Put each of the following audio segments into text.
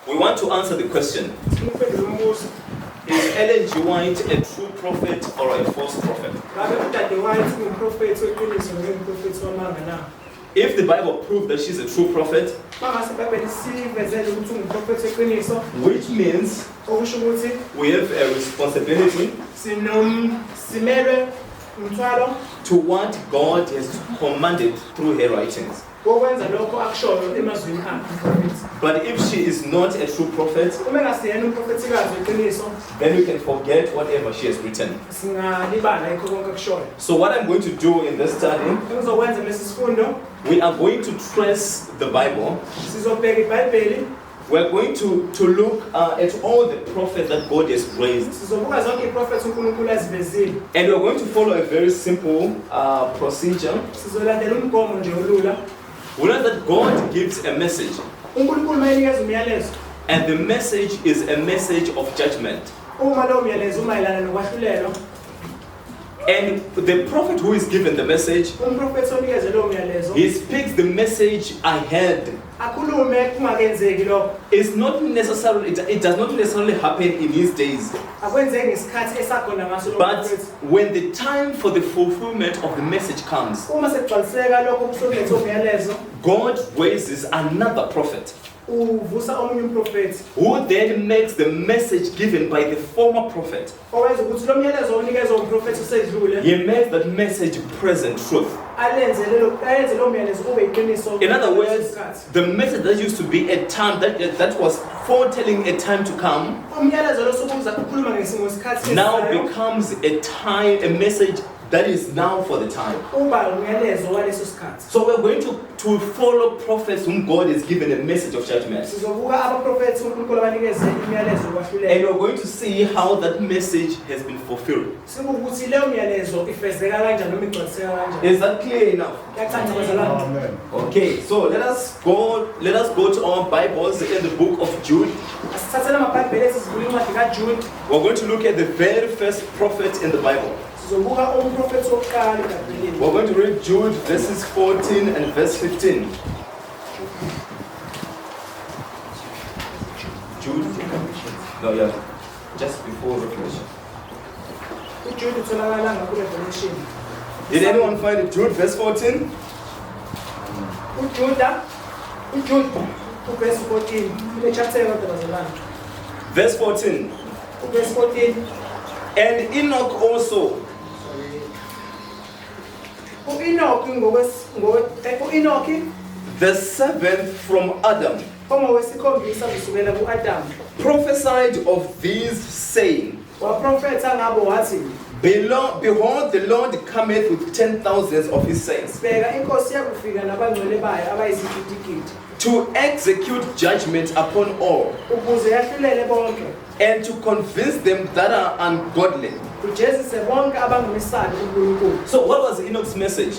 We want to answer the question: is Ellen G. White a true prophet or a false prophet? If the Bible proves that she's a true prophet, which means we have a responsibility to what God has commanded through her writings. But if she is not a true prophet, then we can forget whatever she has written. So what I'm going to do in this study, we are going to trace the Bible. We're going to look at all the prophets that God has raised. And we're going to follow a very simple procedure. We know that God gives a message. And the message is a message of judgment. And the prophet who is given the message, he speaks the message ahead. It's not necessarily, it does not necessarily happen in these days. But when the time for the fulfillment of the message comes, God raises another prophet who then makes the message given by the former prophet. He makes that message present truth. In other words, the message that used to be a time that was foretelling a time to come now becomes a message that is now for the time. So we're going to follow prophets whom God has given a message of judgment. And we're going to see how that message has been fulfilled. Is that clear enough? Amen. Okay, so let us go to our Bibles in the book of Jude. We're going to look at the very first prophet in the Bible. We're going to read Jude verses 14 and verse 15. Jude? No, yeah. Just before Revelation. Did anyone find it? Jude verse 14? Verse 14. Verse 14. And Enoch also. The seventh from Adam prophesied of these, saying, Behold, the Lord cometh with 10,000s of his saints to execute judgment upon all, and to convince them that are ungodly. So what was Enoch's message?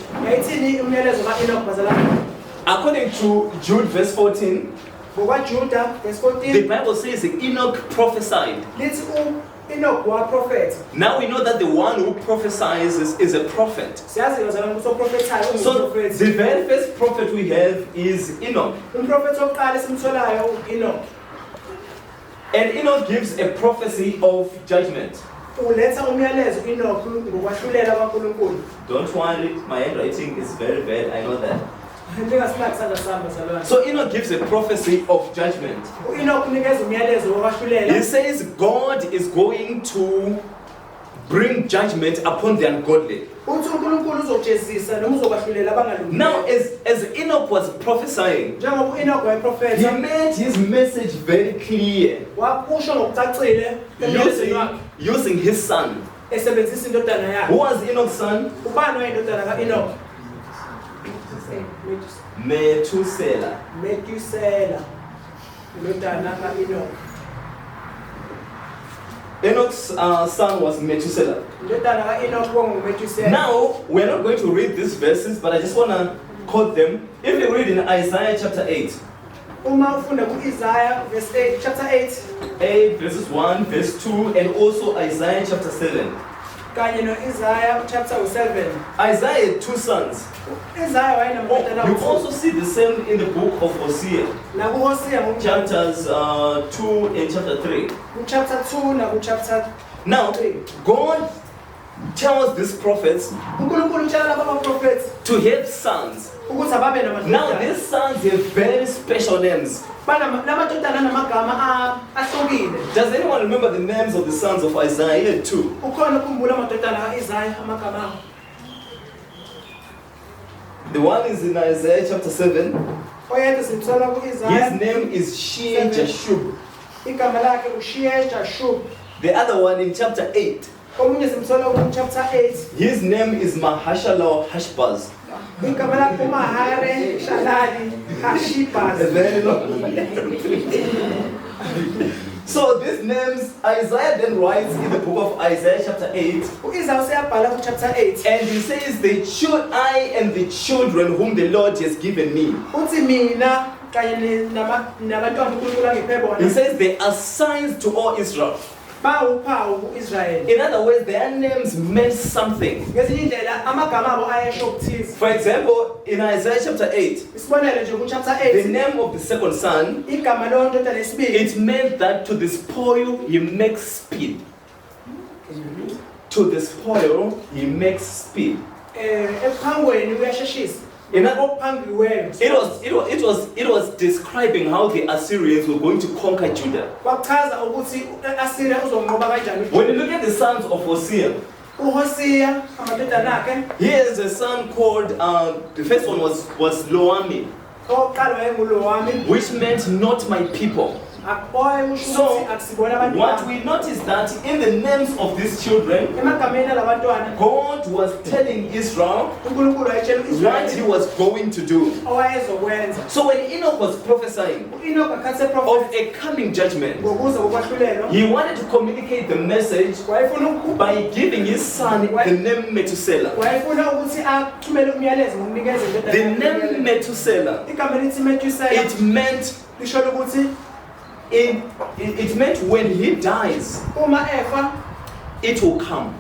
According to Jude verse 14, the Bible says Enoch prophesied. Now we know that the one who prophesies is a prophet. So the very first prophet we have is Enoch. And Enoch gives a prophecy of judgment. Don't worry, my handwriting is very bad, I know that. So Enoch gives a prophecy of judgment. He says God is going to bring judgment upon the ungodly. Now, as Enoch was prophesying, he made his message very clear, using his son. Who was Enoch's son? Methuselah. Enoch's son was Methuselah. Now, we're not going to read these verses, but I just want to quote them. If you read in Isaiah chapter 8, chapter 8, verses 1, verse 2, and also Isaiah chapter 7. kanye no Isaiah chapter 7. Isaiah had 2 sons. Isaiah wayena You also see the same in the book of Hosea, na ku Hosea chapters 2 and chapter 3. chapter 2 na ku chapter Now, 3. God tells these prophets uNkulunkulu utshela laba abaprofethi to have sons. ukuthi ababe namadodana. Now, these sons have very special names. Lamadodana namagama ahlukile. Does anyone remember the names of the sons of Isaiah 2? Ukhona ukukhumbula amadodana kaIsaiah amagama. The one is in Isaiah chapter 7. Oyedwa simthola ku Isaiah. His name is Shee-Jashub. Igama lakhe uShee-Jashub. The other one in chapter 8. Omunye simthola ku chapter 8. His name is Mahashala-Hashbaz. Igama lakhe uMahare Shalali Hashibaz. A very long So these names, Isaiah then writes in the book of Isaiah chapter 8. uIsaiah useyabhala ku chapter 8. And he says, I and the children whom the Lord has given me. Uthi mina kanye nabantwana uNkulunkulu angiphe bona. He says they are signs to all Israel. Bawuphawu kuIsrael. In other words, their names meant something. Ngezinye indlela amagama abo ayesho ukuthize. For example, in Isaiah chapter 8, Isibonelo nje ku chapter the 8. name of the second son, Igama londodana lesibili. it meant that to the spoil he makes speed. To the spoil he makes speed. Ephangweni uyasheshisa. In other Ophangiweyo. it was describing how the Assyrians were going to conquer Judah. Wachaza ukuthi uAsiriya uzonqoba kanjani. When you look at the sons of Hosea, uHosea amadodana akhe. he has a son called, the first one was Loami, Oqala wayenguLowami. which meant not my people. So, what we notice that in the names of these children, God was telling Israel what he was going to do. So when Enoch was prophesying of a coming judgment, he wanted to communicate the message by giving his son the name Methuselah. The name Methuselah, it meant when he dies, it will come.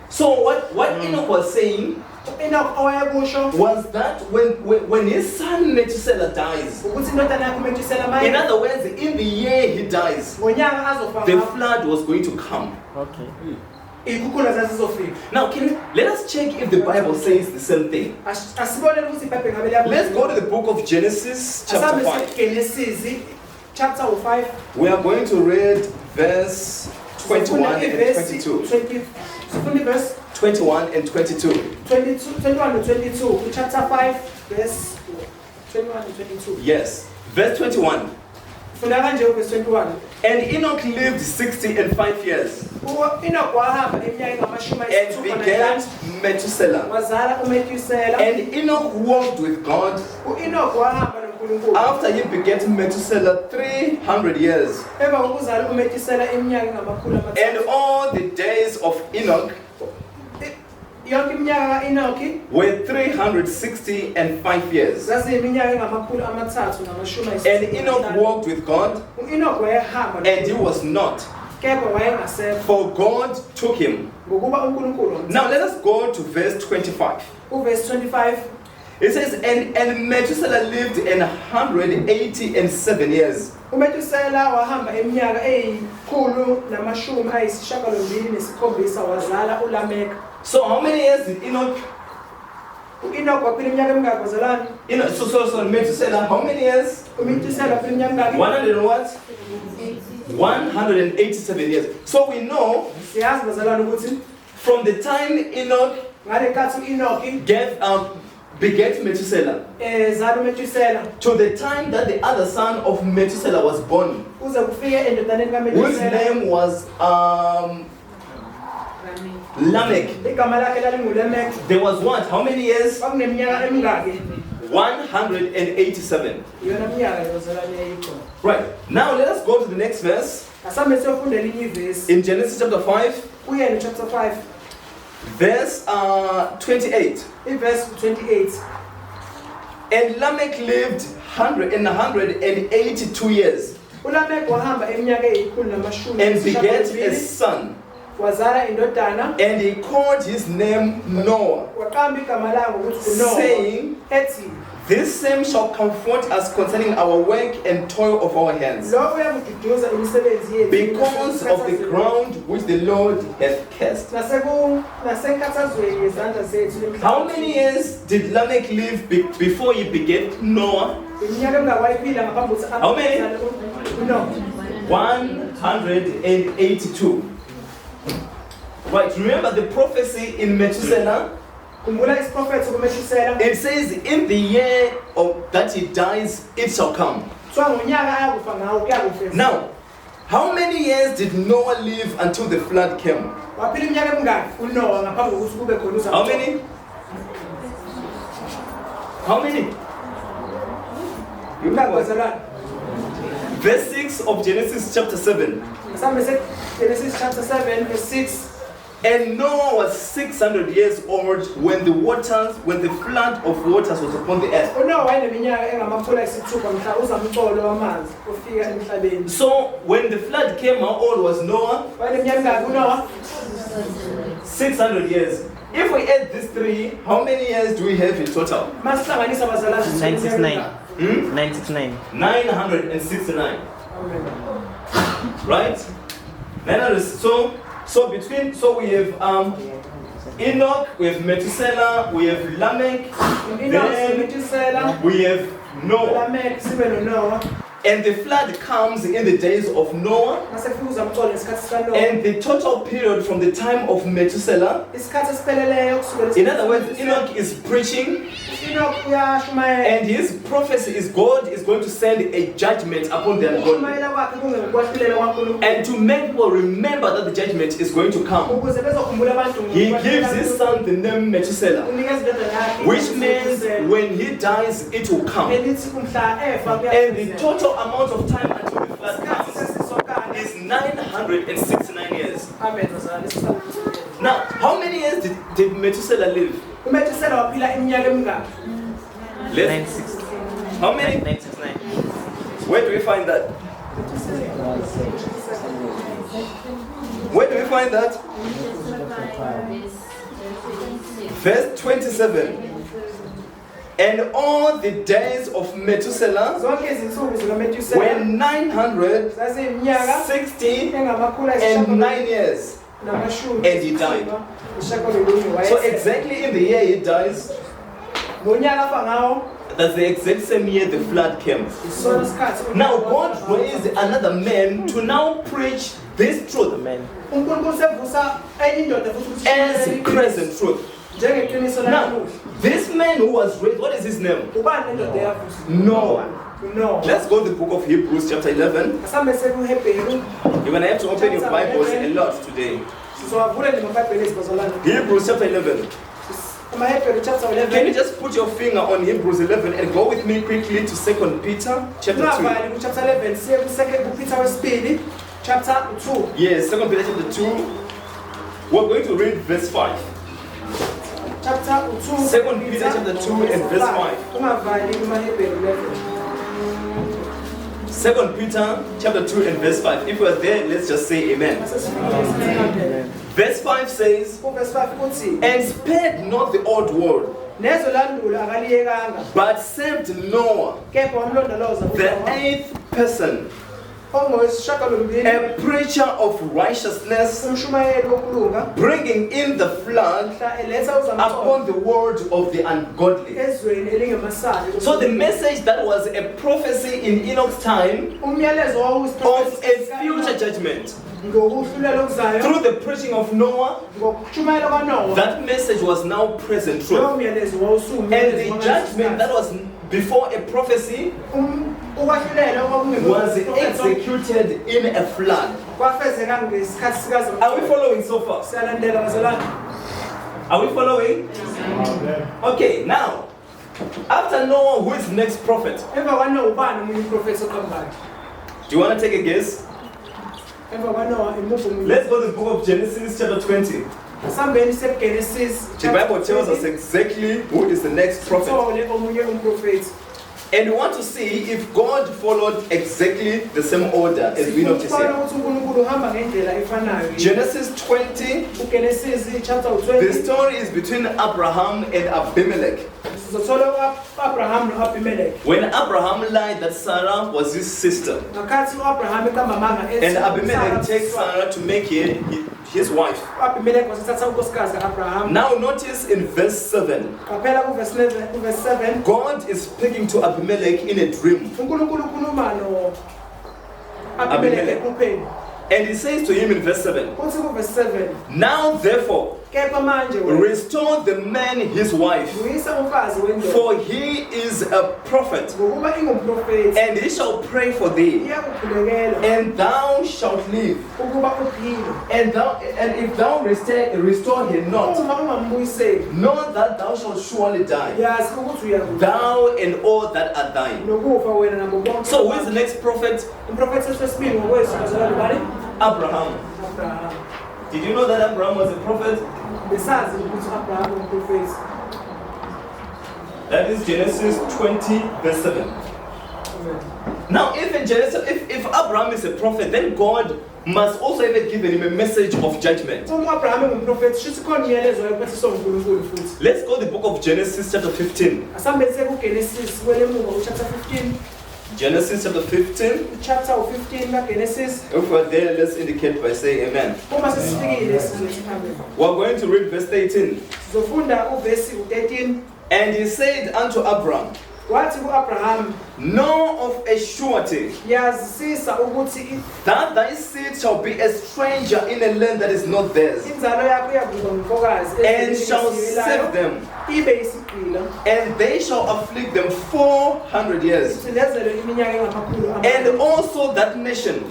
So what Enoch was saying was that when his son Methuselah dies, in other words, in the year he dies, the flood was going to come. Okay. Now, let us check if the Bible says the same thing. Let's go to the book of Genesis, chapter 5. Chapter 5. We are going to read verse 21 and 22. 21 and 22. 21 and 22. Chapter 5, verse 21 and 22. Yes. Verse 21. Verse 21. And Enoch lived 65 years and begat Methuselah. And Enoch walked with God after he begat Methuselah 300 years. And all the days of Enoch were 365 years. And Enoch walked with God, and he was not, for God took him. Now let us go to verse 25. Verse 25. It says, and Methuselah lived 187 years. So how many years did Enoch? So Methuselah, how many years? 100 and what? 187 years. So we know from the time Enoch begat Methuselah to the time that the other son of Methuselah was born, whose name was Lamech. There was what? How many years? 187. Right. Now let us go to the next verse. In Genesis chapter 5. Verse 28. Verse 28. And Lamech lived 182 years and begat a son wazala indodana and he called his name Noah, waqamba igama layo ukuthi uNoah saying, ethi this same shall comfort us concerning our work and toil of our hands, lo uyakududuza imisebenzi yethu because of the ground which the Lord hath cast. nasenkathazweni yezandla zethu. How many years did Lamech live before he begat Noah? iminyaka emingakwayiphila ngaphambi kokuthi How many? uNoah 182. Right, remember the prophecy in Methuselah? kumbula isiprofetho kuMethusela It says, in the year of that he dies, it shall come. kuthiwa ngonyaka ayakufa ngawo kuyakufeza. Now, how many years did Noah live until the flood came? waphila iminyaka emingaki uNoah ngaphambi kokuthi kube khona uzalo. How many? How many? You remember? Bazalwane, Verse 6 of Genesis chapter 7. mhlambe Genesis chapter 7 verse 6. And Noah was 600 years old when the flood of waters was upon the earth. uNoah wayeneminyaka engamakhulu ayisithupha mhla uzamcolo wamanzi ufika emhlabeni. So when the flood came, how old was Noah? wayeneminyaka emingaki uNoah? 600 years. If we add these three, how many years do we have in total? masihlanganisa bazalwane 969. 969. 969. Right? 900. So we have Enoch, we have Methuselah, we have Lamech, then we have Noah. Noah. And the flood comes in the days of Noah. And the total period from the time of Methuselah, in other words, Enoch is preaching, and his prophecy is God is going to send a judgment upon the ungodly, and to make people remember that the judgment is going to come. He gives his son the name Methuselah, which means when he dies, it will come. And the total amount of time until the flood comes is 969 years. Now, how many years did Methuselah live? Let's, 960. how many? 969. Where do we find that? Where do we find that? Verse 27. And all the days of Methuselah were 969 years. And he died. So exactly in the year he dies, that's the exact same year the flood came. Now God raised another man to now preach this truth as present truth. Now, this man who was raised, what is his name? Noah. Let's go to the book of Hebrews chapter 11. You're going to have to open your Bibles a lot today. Hebrews chapter 11. Can you just put your finger on Hebrews 11 and go with me quickly to 2 Peter chapter 2? Chapter 2. Yes, 2 Peter chapter 2. We're going to read verse 5. Chapter 2. 2 Peter chapter 2 and verse 5. 2 Peter chapter 2 and verse 5. If we are there, let's just say amen. Amen. Verse 5 says, and spared not the old world, but saved Noah, the 8th person, a preacher of righteousness, bringing in the flood upon the world of the ungodly. So the message that was a prophecy in Enoch's time of a future judgment through the preaching of Noah, that message was now present truth. And the judgment that was before a prophecy was executed in a flood. Are we following so far? Are we following? Okay, now, after Noah, who is the next prophet? Do you want to take a guess? Let's go to the book of Genesis chapter 20. The Bible tells us exactly who is the next prophet. And we want to see if God followed exactly the same order as we notice here. Genesis 20, the story is between Abraham and Abimelech. When Abraham lied that Sarah was his sister, and Abimelech takes Sarah to make her his wife. Now notice in verse 7, God is speaking to Abimelech in a dream. Abimelech. And he says to him in verse 7, now therefore, restore the man his wife, for he is a prophet, and he shall pray for thee, and thou shalt live. And if thou restore him not, know that thou shalt surely die, thou and all that are thine. So who is the next prophet? Abraham. Did you know that Abraham was a prophet? That is Genesis 20 verse 7. Now if Abraham is a prophet, then God must also have given him a message of judgment. Let's go to the book of Genesis chapter 15. Genesis chapter 15. Chapter 15 Genesis. If we're there, let's indicate by saying amen. We're going to read verse 18. And he said unto Abram, know of a surety that thy seed shall be a stranger in a land that is not theirs, and shall serve them, and they shall afflict them 400 years. And also that nation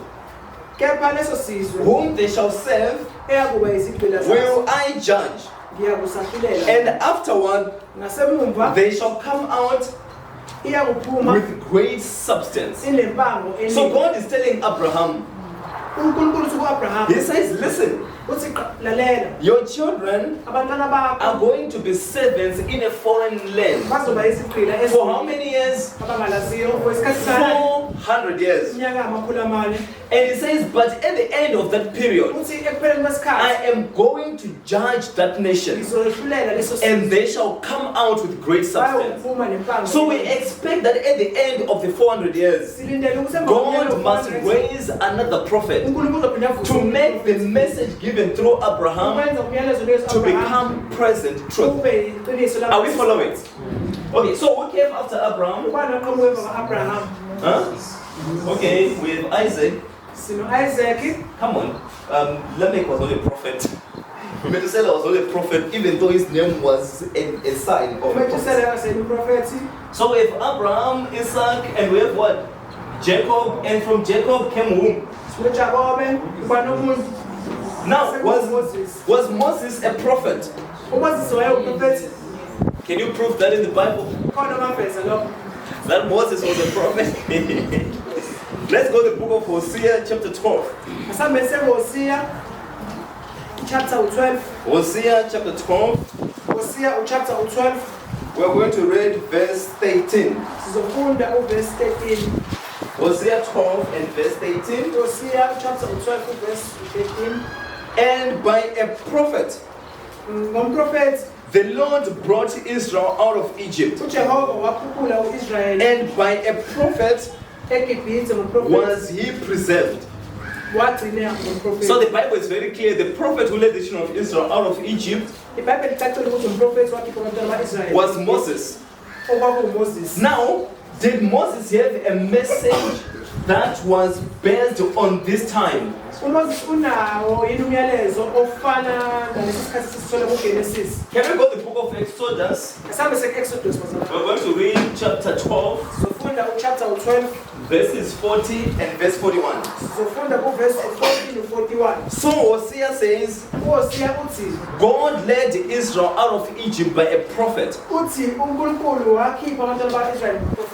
whom they shall serve will I judge, and afterward they shall come out with great substance. So God is telling Abraham, he says, listen, your children are going to be servants in a foreign land. For how many years? 400 years. And he says, but at the end of that period, I am going to judge that nation, and they shall come out with great substance. So we expect that at the end of the 400 years, God must raise another prophet to make the message given through Abraham to become present truth. Are we following? Okay, so who came after Abraham? Huh? Okay, with Isaac. Come on. Lamech was not a prophet. Methuselah was not a prophet, even though his name was a sign of a prophet. So we have Abraham, Isaac, and we have what? Jacob, and from Jacob came whom? Now, was Moses a prophet? Can you prove that in the Bible? That Moses was a prophet? Let's go to the book of Hosea chapter 12. Hosea chapter 12. We're going to read verse 18. Hosea 12 and verse 18. Hosea chapter 12 verse 18. And by a prophet, the Lord brought Israel out of Egypt. And by a prophet was he preserved. So the Bible is very clear. The prophet who led the children of Israel out of Egypt was Moses. Now, did Moses have a message that was based on this time? Can we go to the book of Exodus? We're going to read chapter 12, verses 40 and verse 41. So Hosea says, God led Israel out of Egypt by a prophet.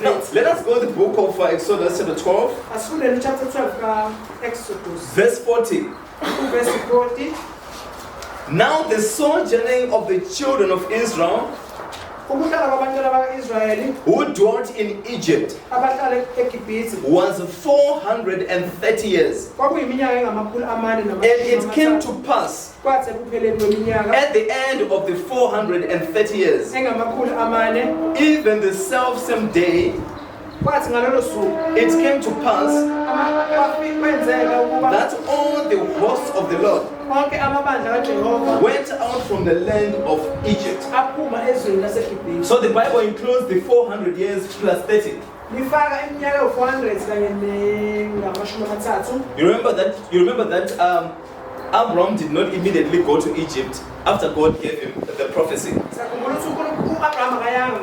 Now, let us go to the book of Exodus chapter 12, verse 40. Now the sojourning of the children of Israel who dwelt in Egypt was 430 years. And it came to pass at the end of the 430 years, even the self-same day, it came to pass that all the hosts of the Lord went out from the land of Egypt. So the Bible includes the 400 years plus 30. You remember that Abraham did not immediately go to Egypt after God gave him the prophecy.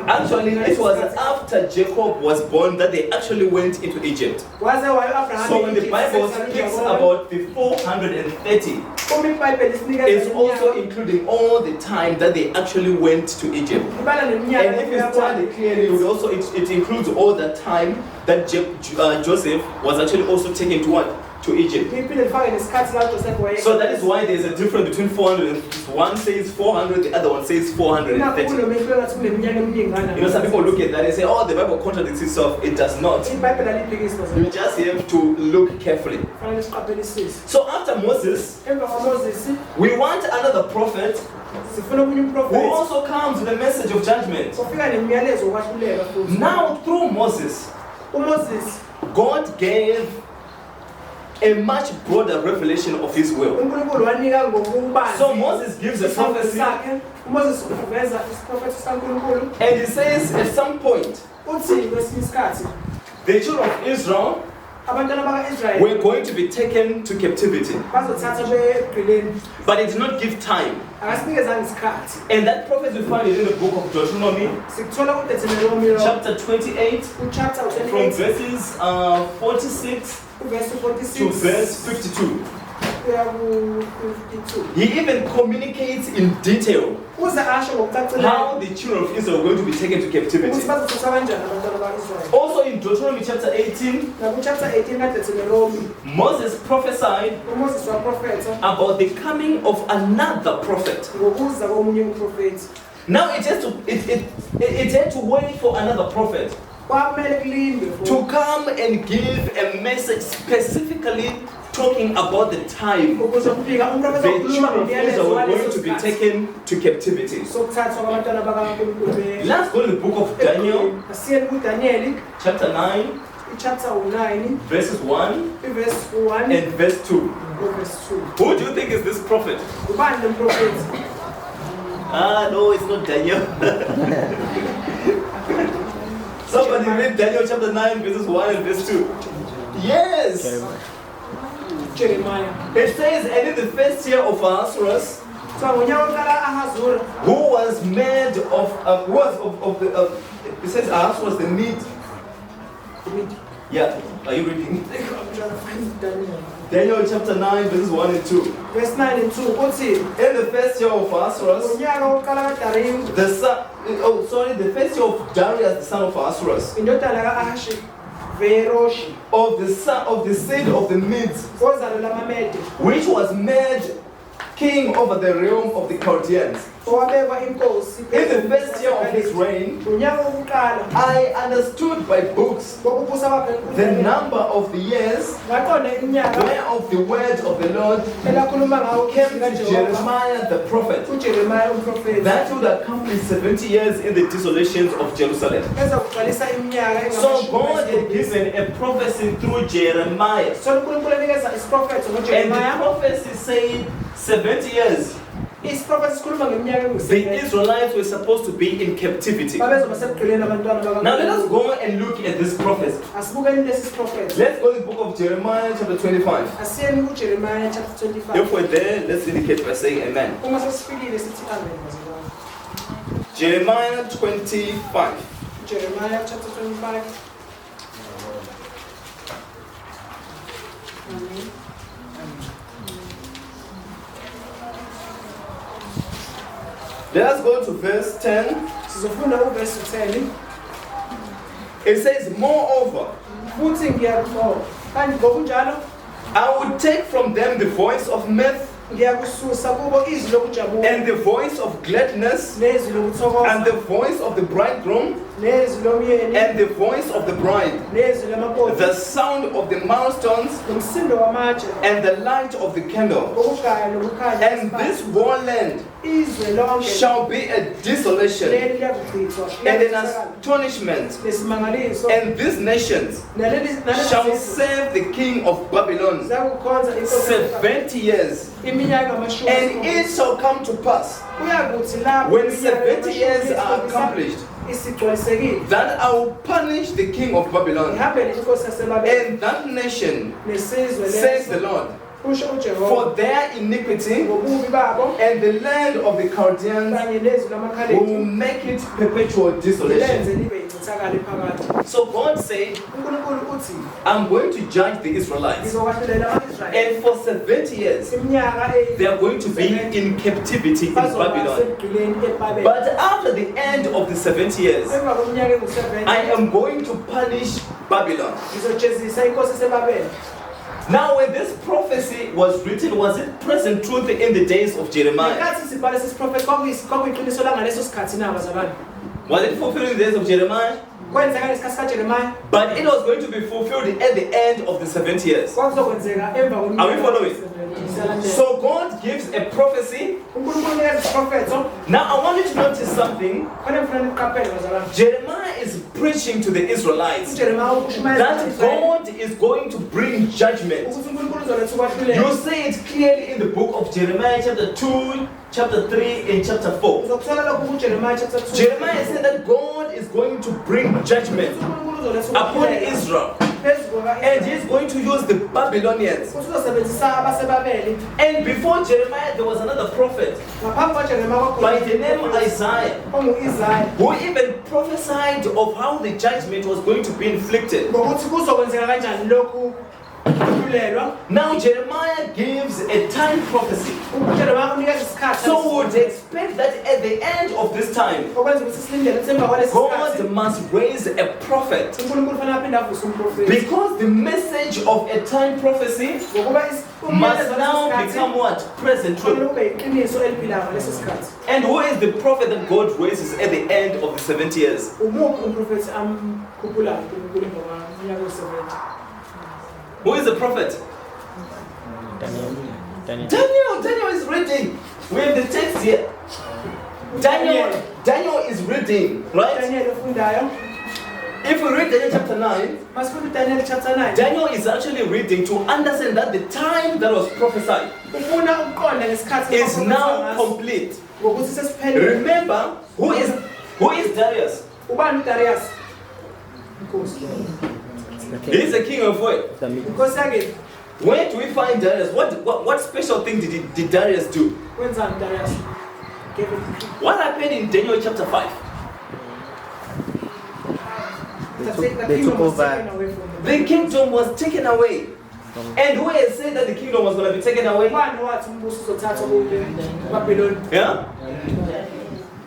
Actually, it was after Jacob was born that they actually went into Egypt. So when the Bible speaks about the 430, it's also including all the time that they actually went to Egypt. And if you study clearly, it includes all the time that Joseph was actually also taken to what? To Egypt. So that is why there's a difference between 400 and one says 400, the other one says 430. You know, some people look at that and say, oh, the Bible contradicts itself. It does not. You just have to look carefully. So after Moses, we want another prophet who also comes with a message of judgment. Now through Moses, God gave a much broader revelation of his will. So Moses gives a prophecy, and he says at some point, the children of Israel were going to be taken to captivity. But it did not give time. And that prophecy we find it in the book of Deuteronomy, chapter 28, from verses 46 to verse 52. He even communicates in detail how the children of Israel are going to be taken to captivity. Also in Deuteronomy chapter 18, Moses prophesied about the coming of another prophet. Now it had to wait for another prophet to come and give a message specifically talking about the time the children of Israel were going to be taken to captivity. Let's go to the book of Daniel, chapter 9, verses 1 and verse 2. Who do you think is this prophet? No, it's not Daniel. Somebody read Daniel chapter 9, verses 1 and verse 2. Yes! Jeremiah. It says, and in the first year of Ahasuerus, who was made of, it says Ahasuerus the meat. Yeah, are you reading? I'm trying to find Daniel. Daniel chapter 9, verses 1 and 2. Verse 9 and 2. What's it? In the first year of Ahasuerus, the first year of Darius, the son of Ahasuerus, of the seed of the Medes, which was made king over the realm of the Chaldeans. In the first year of his reign, I understood by books the number of the years whereof the word of the Lord came to Jeremiah the prophet, that would accomplish 70 years in the desolations of Jerusalem. So God had given a prophecy through Jeremiah, and the prophecy said 70 years. The Israelites were supposed to be in captivity. Now let us go and look at this prophet. Let's go to the book of Jeremiah chapter 25. If we're there, let's indicate by saying amen. Jeremiah 25. Jeremiah chapter 25. Amen. Let us go to verse 10. It says, moreover, I would take from them the voice of mirth ngiyakususa kubo izwi lokujabula and the voice of gladness nezwi lokuthokoza and the voice of the bridegroom nezwi lomyeni and the voice of the bride, nezwi lamakoti the sound of the milestones nomsindo wamatshe and the light of the candle. ukugaya nokukhanya And this whole land izwe lonke shall be a desolation leli liyakuchithwa and an astonishment, nesimangaliso and these nations shall serve the king of Babylon zakukhonza inkosi 70 years. iminyaka amashumi And it shall come to pass, kuyakuthi lapho when iminyaka 70 years amashumi are accomplished, isigcwalisekile that I will punish the king of Babylon ihambele inkosi yasebabeli and that nation, nesizwe says the leso Lord, kusho uJehova for their iniquity, ngobubi babo and the land of the Chaldeans kanye nezwi will lamakhaledi make it perpetual desolation. lenze libe yincithakalo phakathi So God said, uNkulunkulu uthi I'm going to judge the Israelites. ngizokwahlulela ama-Israyeli And for 70 years, iminyaka they are going to be in captivity in Babylon. sebhileni eBhabheli But after the end of the 70 years, emva kweminyaka engu-7 I am going to punish Babylon. ngizojezisa inkosi esebabeli. Now, when this prophecy was written, was it present truth in the days of Jeremiah? ngenkathi sibhala sesiprofethi kwakuyiqiniso langaleso sikhathi na bazalwane Was it fulfilled in the days of Jeremiah? kwenzeka ngesikhathi kaJeremiya But it was going to be fulfilled at the end of the 70 years. kwakuzokwenzeka emva kweminyaka Are we following? Siyalandela. So God gives a prophecy. uNkulunkulu unikeza isiprofetho Now I want you to notice something. khona kufanele niqaphele bazalwane Jeremiah is preaching to the Israelites uJeremiya ushumayeza that God is going to bring judgment. ukuthi uNkulunkulu uzoletha ukwahlulela You see it clearly in the book of Jeremiah chapter 2, chapter 3, and chapter 4. uzokuthola lokho kuJeremiya chapter 2 Jeremiah said that God is going to bring judgment uNkulunkulu uzoletha upon ukwahlulela Israel. phezu And he's going to use the Babylonians. futhi uzosebenzisa abasebabeli And before Jeremiah, there was another prophet ngaphambi kwaJeremiya by the name Isaiah, ongu-Isaya who even prophesied of how the judgment was going to be inflicted. ngokuthi kuzokwenzeka kanjani lokhu kuhlulelwa Now Jeremiah gives a time prophecy. uJeremiya unikeza isikhathi So we would expect that at the end of this time, okwenza ukuthi silindele ukuthi emva kwalesi God sikhathi must raise a prophet. uNkulunkulu fanele aphinde avuse umprofethi Because the message of a time prophecy ngokuba must now become what? Present kufanele truth. kube iqiniso eliphilayo ngaleso sikhathi And who is the prophet that God raises at the end of the 70 years? umuphi umprofethi amkhuphulayo uNkulunkulu emva kwaminyaka ewu-70 Who is the prophet? Daniel is reading. We have the text here. Daniel is reading, right? Daniel ufundayo If we read Daniel chapter 9, masifunda uDaniel chapter 9 Daniel is actually reading to understand that the time that was prophesied ufuna ukuqonda ngesikhathi is now complete. ngokuthi sesiphelile Remember, who is Darius? ubani uDarius inkosi He's the king of what? inkosi yakhe Where do we find Darius? What special thing did Darius do? wenzani uDarius What happened in Daniel chapter 5? They took over. The kingdom was taken away. And who has said that the kingdom was going to be taken away? ubani wathi umbuso uzothathwa kuBabylon Yeah?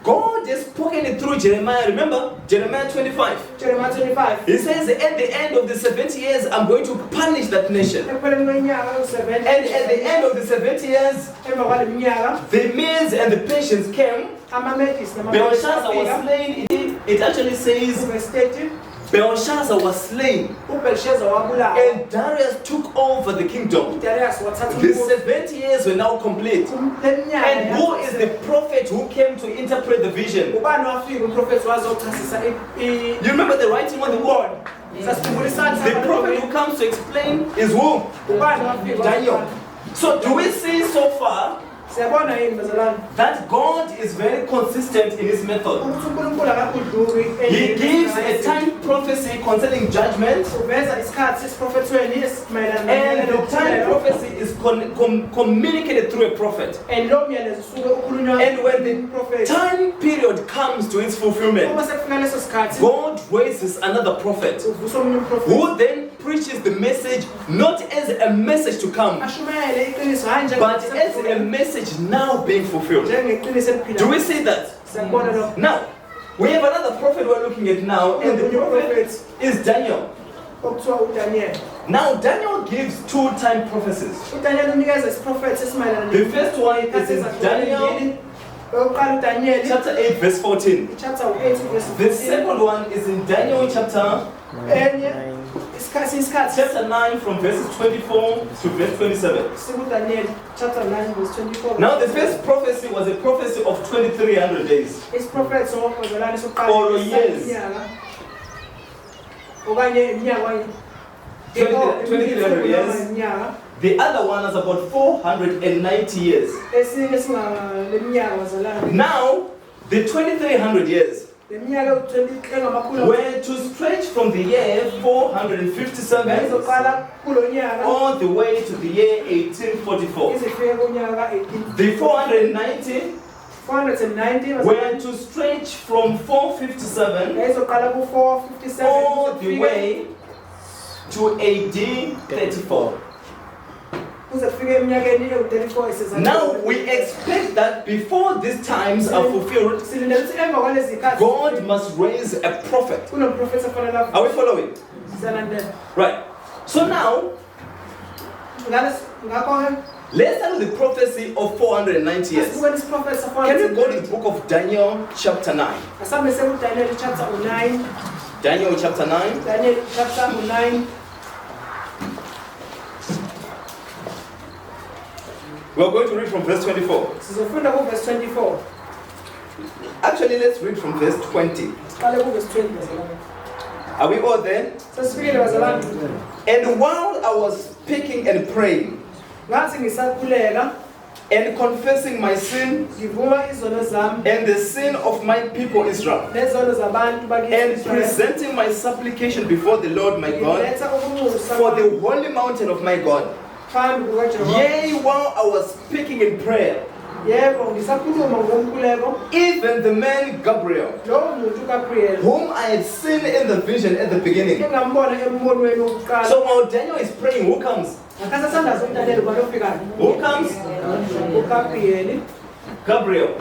God has spoken it through Jeremiah. Remember? Jeremiah 25. Jeremiah 25 He says, at the end of the 70 years, I'm going to punish that nation. ekupheleni kweminyaka ewu-7 And at the end of the 70 years, emva kwale minyaka the Medes and the Persians came. amaMedis Belshazzar was slain. It actually says verse 30 Belshazzar was slain. uBelshazzar wabulawa And Darius took over the kingdom. uDarius wathatha The umbuso 70 years were now complete. leminyaka And who is the prophet who came to interpret the vision? ubani wafika umprofethi wazochasisa You remember the writing on the wall? sasikhumbulisa The prophet who comes to explain is who? ubani wafika Daniel. So do we see so far siyabona yini bazalwane that God is very consistent in his method? ukuthi uNkulunkulu akakudluli He gives a time prophecy concerning judgment, uveza isikhathi esiprofethweni esimayelana and the time prophecy is communicated through a prophet. and lo myalezo usuke ukhulunywa And when the umprofethi time period comes to its fulfillment, uma sekufika leso sikhathi God raises another prophet uvusa omunye umprofethi who then preaches the message not as a message to come, ashumayele iqiniso hayi but as a message now being fulfilled. njengeqiniso Do we eliphilayo see that? siyakubona lokho Now, we have another prophet we're looking at now, and the prophet is Daniel. okuthiwa uDaniel. Now Daniel gives two-time prophecies. uDaniel unikeza isiprofethi esimayelana The first one is in Daniel oqala uDaniel chapter 8 verse 14. chapter 8 verse 14. The second one is in Daniel chapter enye isikhathi chapter 9 from verses 24 to verse 27. sikuDaniel chapter 9 verse 24. Now the first prophecy was a prophecy of 2300 days. isiprofethi sokuqozelana sokuqala Or years. okanye iminyaka 2300 years. The other one is about 490 years. esinye singaleminyaka wazalana. Now, the 2300 years leminyaka 20 engamakhulu were to stretch from the year 457 ezoqala kulo nyaka all the way to the year 1844. izifike kunyaka 18. The 490 490 were to stretch from 457 ezoqala ku 457 all the way to AD 34. kuze kufike eminyakeni ewu-34 esizalwa. Now we expect that before these times are fulfilled, silindele ukuthi emva kwalezi zikhathi God must raise a prophet. kunomprofethi ofanele Are we following? siyalandela. Right. So now, ngakho-ke let's start with the prophecy of 490 years. asibukeni isiprofethi Can you go to the book of Daniel chapter 9? asambe sekuDaniel chapter 9. Daniel chapter 9. Daniel chapter 9. We're going to read from verse 24. sizofunda ku verse 24. Actually, let's read from verse 20. siqale ku verse 20 bazalwane. Are we all there? sesifikile bazalwane. And while I was speaking and praying ngathi ngisakhuleka and confessing my sin ngivuma izono zami and the sin of my people Israel, nezono zabantu bakithi and Israyeli. presenting my supplication before the Lord my God Ngiletha ukunxusa for the holy mountain of my God. phambi kukaJehova. Yea, while I was speaking in prayer, Yebo ngisakhuluma ngomkhuleko even the man Gabriel, lowo muntu uGabriel whom I had seen in the vision at the beginning. engambona embonweni wokuqala. So while Daniel is praying, who comes? Ngakhathi asandaza uDaniel kwalofikayo. Who comes? uGabriel. Gabriel.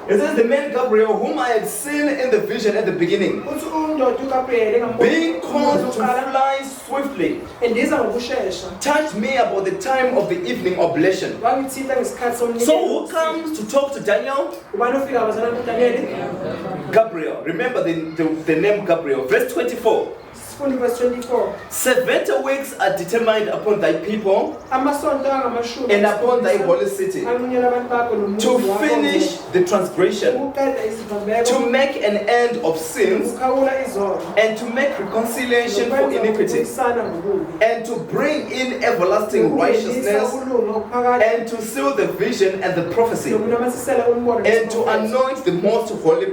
It says the man Gabriel, whom I had seen in the vision at the beginning, Uthi undoda uGabriel engambona being caused to wokuqala fly swiftly, endiza ngokushesha. touched me about the time of the evening oblation. Wangithinta ngesikhathi somnikelo. So who comes to talk to Daniel? Ubani ofika bazalwane uDaniel? Gabriel. Remember the name Gabriel. Verse 24. Sifundi verse 24. 70 weeks are determined upon thy people Amasonto angamashumi and upon thy holy city anqunyela abantu bakho nomuzi to wakho finish the transgression, ukuqeda izivimbeko to make an end of sins, ukukhawula izono and to make reconciliation for iniquity, ukubuyisana ngokubi and to bring in everlasting righteousness, ukulunga okuphakathi and to seal the vision and the prophecy, nokunamathisela umbono and to anoint the most holy.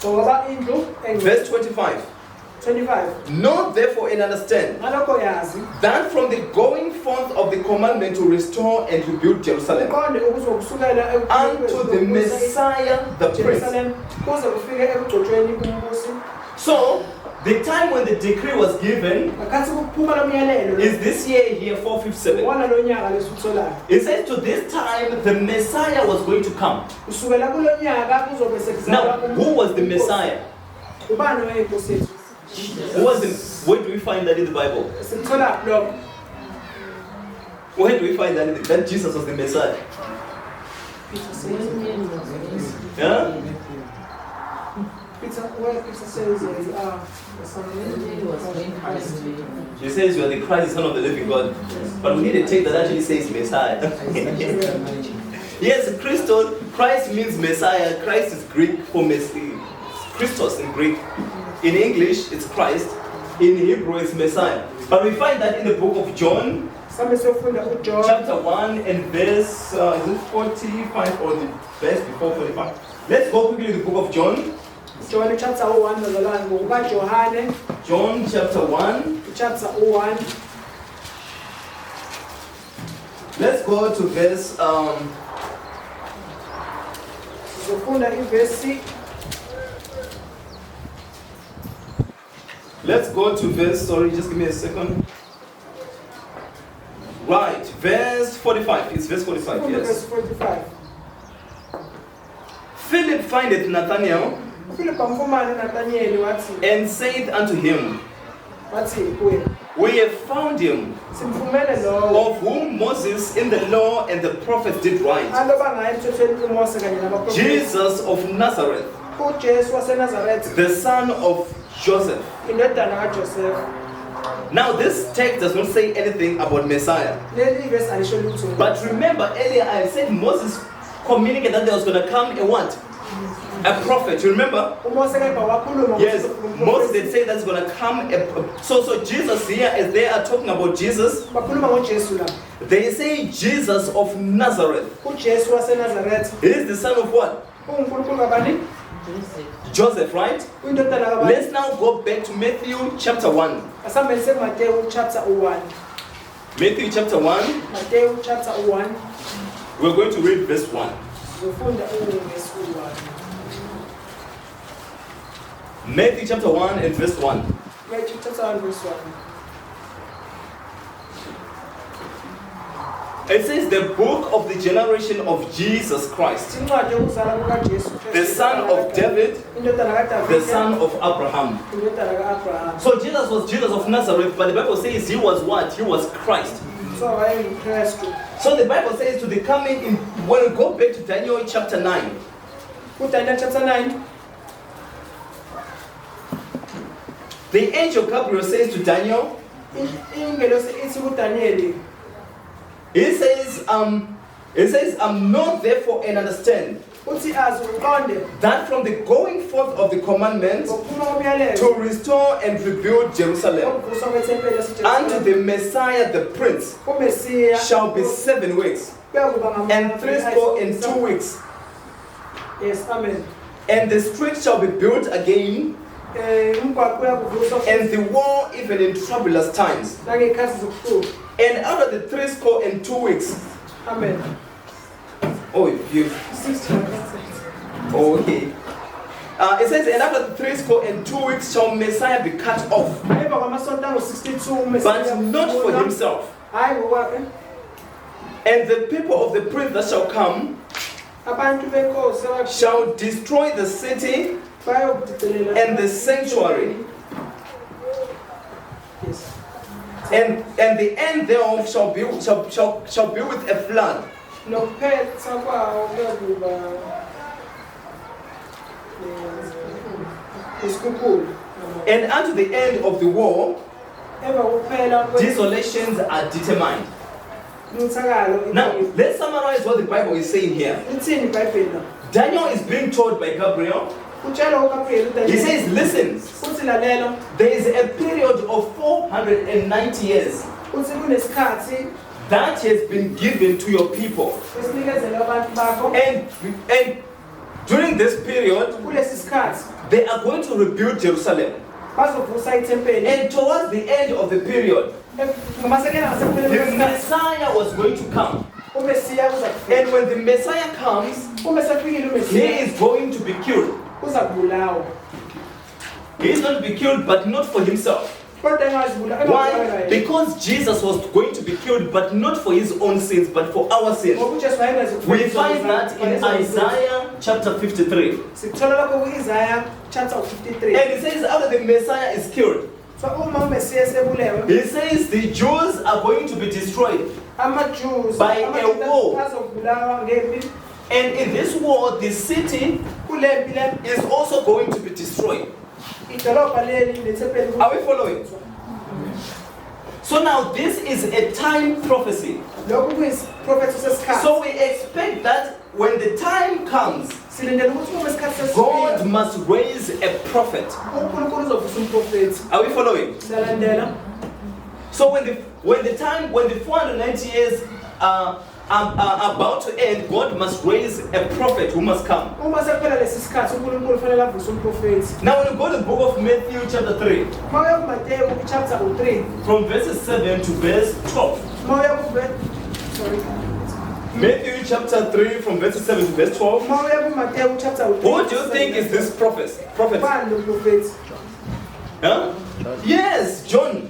ngoba indlu Verse 25. 25. Know therefore and understand ngalokho yazi that from the going forth of the commandment to restore and to build Jerusalem uqonde ukuthi ukusukela unto the Messiah the Prince. Jerusalem kuze kufike ekugcotshweni kumbusi. So, the time when the decree was given ngakhathi kuphuma lo myalelo is this year here, 457. wona lo nyaka lesitholayo It says to this time the Messiah was going to come. kusukela kulo nyaka kuzobe Now, sekuzalwa who was the Messiah? ubani wayeyinkosi yethu Who was the, where do we find that in the Bible? simthola lokho Where do we find that that Jesus was the Messiah? Yeah? Peter, where Peter says the son He says you are the Christ, the Son of the living God. But we need a text that actually says Messiah. Yes, Christ means Messiah. Christ is Greek for Messiah. Christos in Greek. In English, it's Christ. In Hebrew, it's Messiah. But we find that in the book of John, John chapter 1 and verse is it 45 or the verse before 45. Let's go quickly to the book of John. John chapter 1 ngokuka Johane John chapter 1. chapter 1. Let's go to verse sizofunda ivesi. Let's go to verse, sorry, just give me a second. Right, verse 45. It's verse 45, Verse yes. 45. Philip findeth Nathanael and said unto him, We have found him, of whom Moses in the law and the prophets did write, Jesus of Nazareth, the son of Joseph. Now this text does not say anything about Messiah. But remember earlier I said Moses communicated that there was going to come a what? A prophet. You remember? Yes. Moses did say that's going to come. So Jesus here, as they are talking about Jesus, they say Jesus of Nazareth. He is the son of what? Joseph, right? Let's now go back to Matthew chapter 1. Matthew chapter 1. We're going to read verse 1. Matthew chapter 1 and verse 1. Matthew chapter 1 verse 1. It says the book of the generation of Jesus Christ, the son of David, the son of Abraham. So Jesus was Jesus of Nazareth, but the Bible says he was what? He was Christ. So the Bible says to the coming in, when we go back to Daniel chapter 9. Daniel chapter 9. The angel Gabriel says to Daniel, he says, know therefore and understand that from the going forth of the commandment to restore and rebuild Jerusalem unto the Messiah the Prince shall be 7 weeks and 62 weeks. Yes, amen. And the street shall be built again, and the wall even in troublous times. And out of the 62 weeks. Amen. Oh, you. Okay. It says, and after the 62 weeks shall Messiah be cut off, but not for himself. And the people of the prince that shall come shall destroy the city and the sanctuary. Yes. And the end thereof shall be with a flood. And unto the end of the war, desolations are determined. Now, let's summarize what the Bible is saying here. Daniel is being told by Gabriel. He says, listen, there is a period of 490 years that has been given to your people. And during this period, they are going to rebuild Jerusalem. And towards the end of the period, the Messiah was going to come. And when the Messiah comes, he is going to be killed. He is going to be killed, but not for himself. Why? Because Jesus was going to be killed, but not for his own sins, but for our sins. We find that in Isaiah chapter 53. And it says after the Messiah is killed, he says the Jews are going to be destroyed by a war. And in this war, the city is also going to be destroyed. Are we following? So now this is a time prophecy. So we expect that when the time comes, God must raise a prophet. Are we following? So when the 490 years are about to end, God must raise a prophet who must come. Now when you go to the book of Matthew chapter 3, from verses 7 to verse 12. Matthew chapter 3 from verses 7 to verse 12. Who do you think is this prophet? Huh? Yes, John.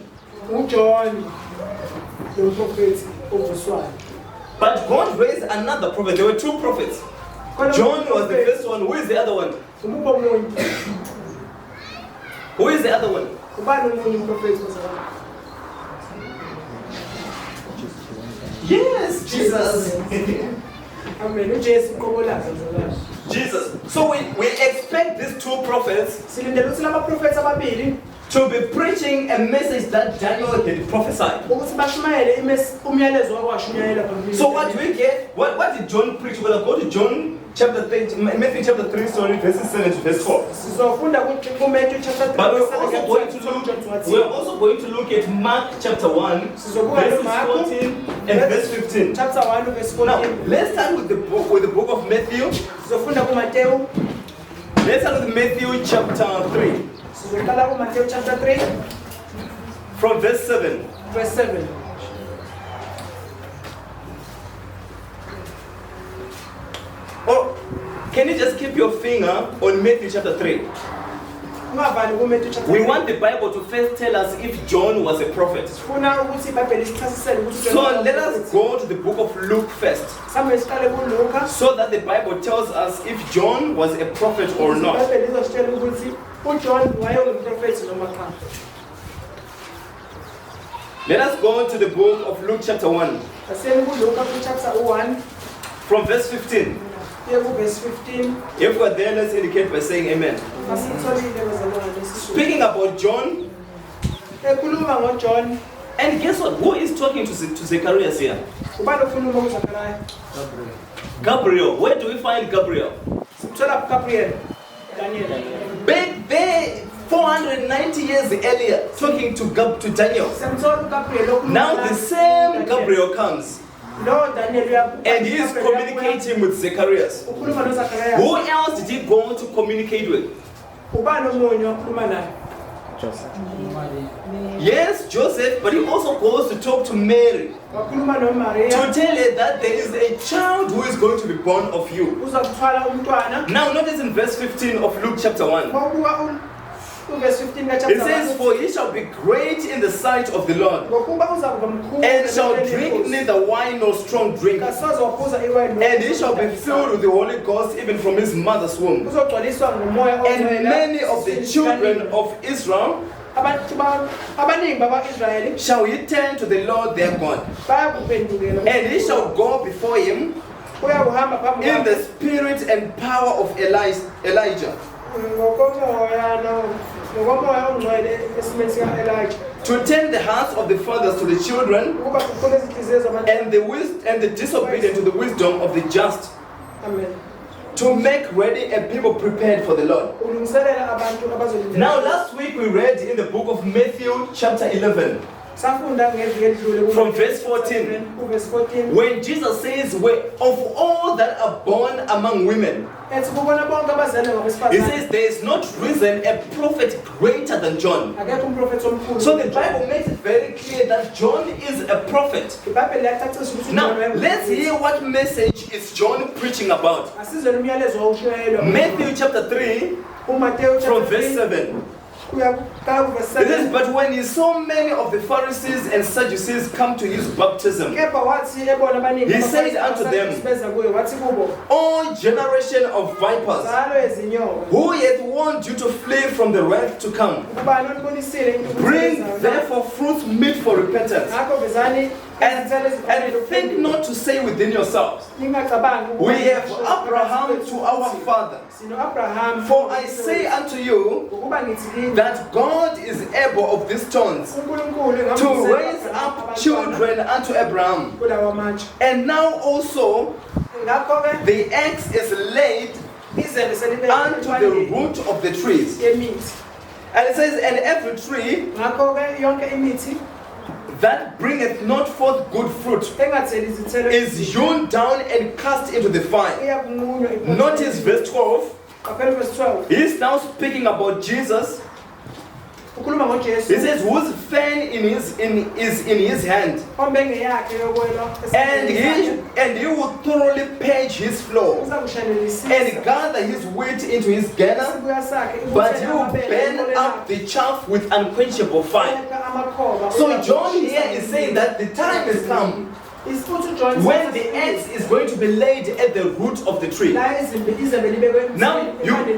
But God raised another prophet. There were two prophets. John was the first one. Who is the other one? Umuphi omunye? Who is the other one? Ubani omunye umprofethi ozalwa? Yes, Jesus. Amen. uJesu uqobo lakhe ozalwa. Jesus. So we expect these two prophets Silindele ukuthi laba prophets ababili to be preaching a message that Daniel had prophesied. ukuthi bashumayele umyalezo wakwashumayela phambili. So what do we get? What did John preach? We're going to go to John chapter 3, Matthew chapter 3, sorry, verses 7 to verse 4. Sizofunda kuMatthew chapter 3. But we're also going to look at Mark chapter 1, verses 14 and verse 15. Chapter 1 verse 14. Now, let's start with the book of Matthew. Sizofunda kuMateyu. Let's start with Matthew chapter 3. Sizokala kuMateyu chapter 3 from verse 7. Verse 7. Or can you just keep your finger on Matthew chapter 3? We want the Bible to first tell us if John was a prophet. So let us go to the book of Luke first, so that the Bible tells us if John was a prophet or not. Let us go to the book of Luke chapter 1, from verse 15. If we're there, let's indicate by saying amen. Speaking about John, and guess what? Who is talking to Zechariah here? Gabriel. Where do we find Gabriel? Back there, 490 years earlier, talking to Daniel. Now the same Gabriel comes. And he is communicating with Zacharias. Who else did he go to communicate with? Joseph. Yes, Joseph, but he also goes to talk to Mary, to tell her that there is a child who is going to be born of you. Now notice in verse 15 of Luke chapter 1. It says, for he shall be great in the sight of the Lord, and shall drink neither wine nor strong drink, and he shall be filled with the Holy Ghost even from his mother's womb. And many of the children of Israel shall he turn to the Lord their God, and he shall go before him in the spirit and power of Elijah, to turn the hearts of the fathers to the children, and the disobedient to the wisdom of the just. Amen. To make ready a people prepared for the Lord. Now last week we read in the book of Matthew chapter 11, from verse 14, when Jesus says, of all that are born among women, he says there is not risen a prophet greater than John. So the Bible makes it very clear that John is a prophet. Now let's hear what message is John preaching about. Matthew chapter 3, from verse 7. It says, but when he saw many of the Pharisees and Sadducees come to his baptism, he said unto them, O generation of vipers, who yet warned you to flee from the wrath to come? Bring therefore fruits meet for repentance, and think not to say within yourselves, we have Abraham to our father. For I say unto you that God is able of these stones to raise up children unto Abraham. And now also the axe is laid unto the root of the trees. And it says, and every tree that bringeth not forth good fruit is hewn down and cast into the fire. Notice verse 12. He is now speaking about Jesus. He says, whose fan is in his hand, and he will thoroughly purge his floor, and gather his wheat into his garner, but he will burn up the chaff with unquenchable fire. So John here is saying that the time has come when the axe is going to be laid at the root of the tree. Now,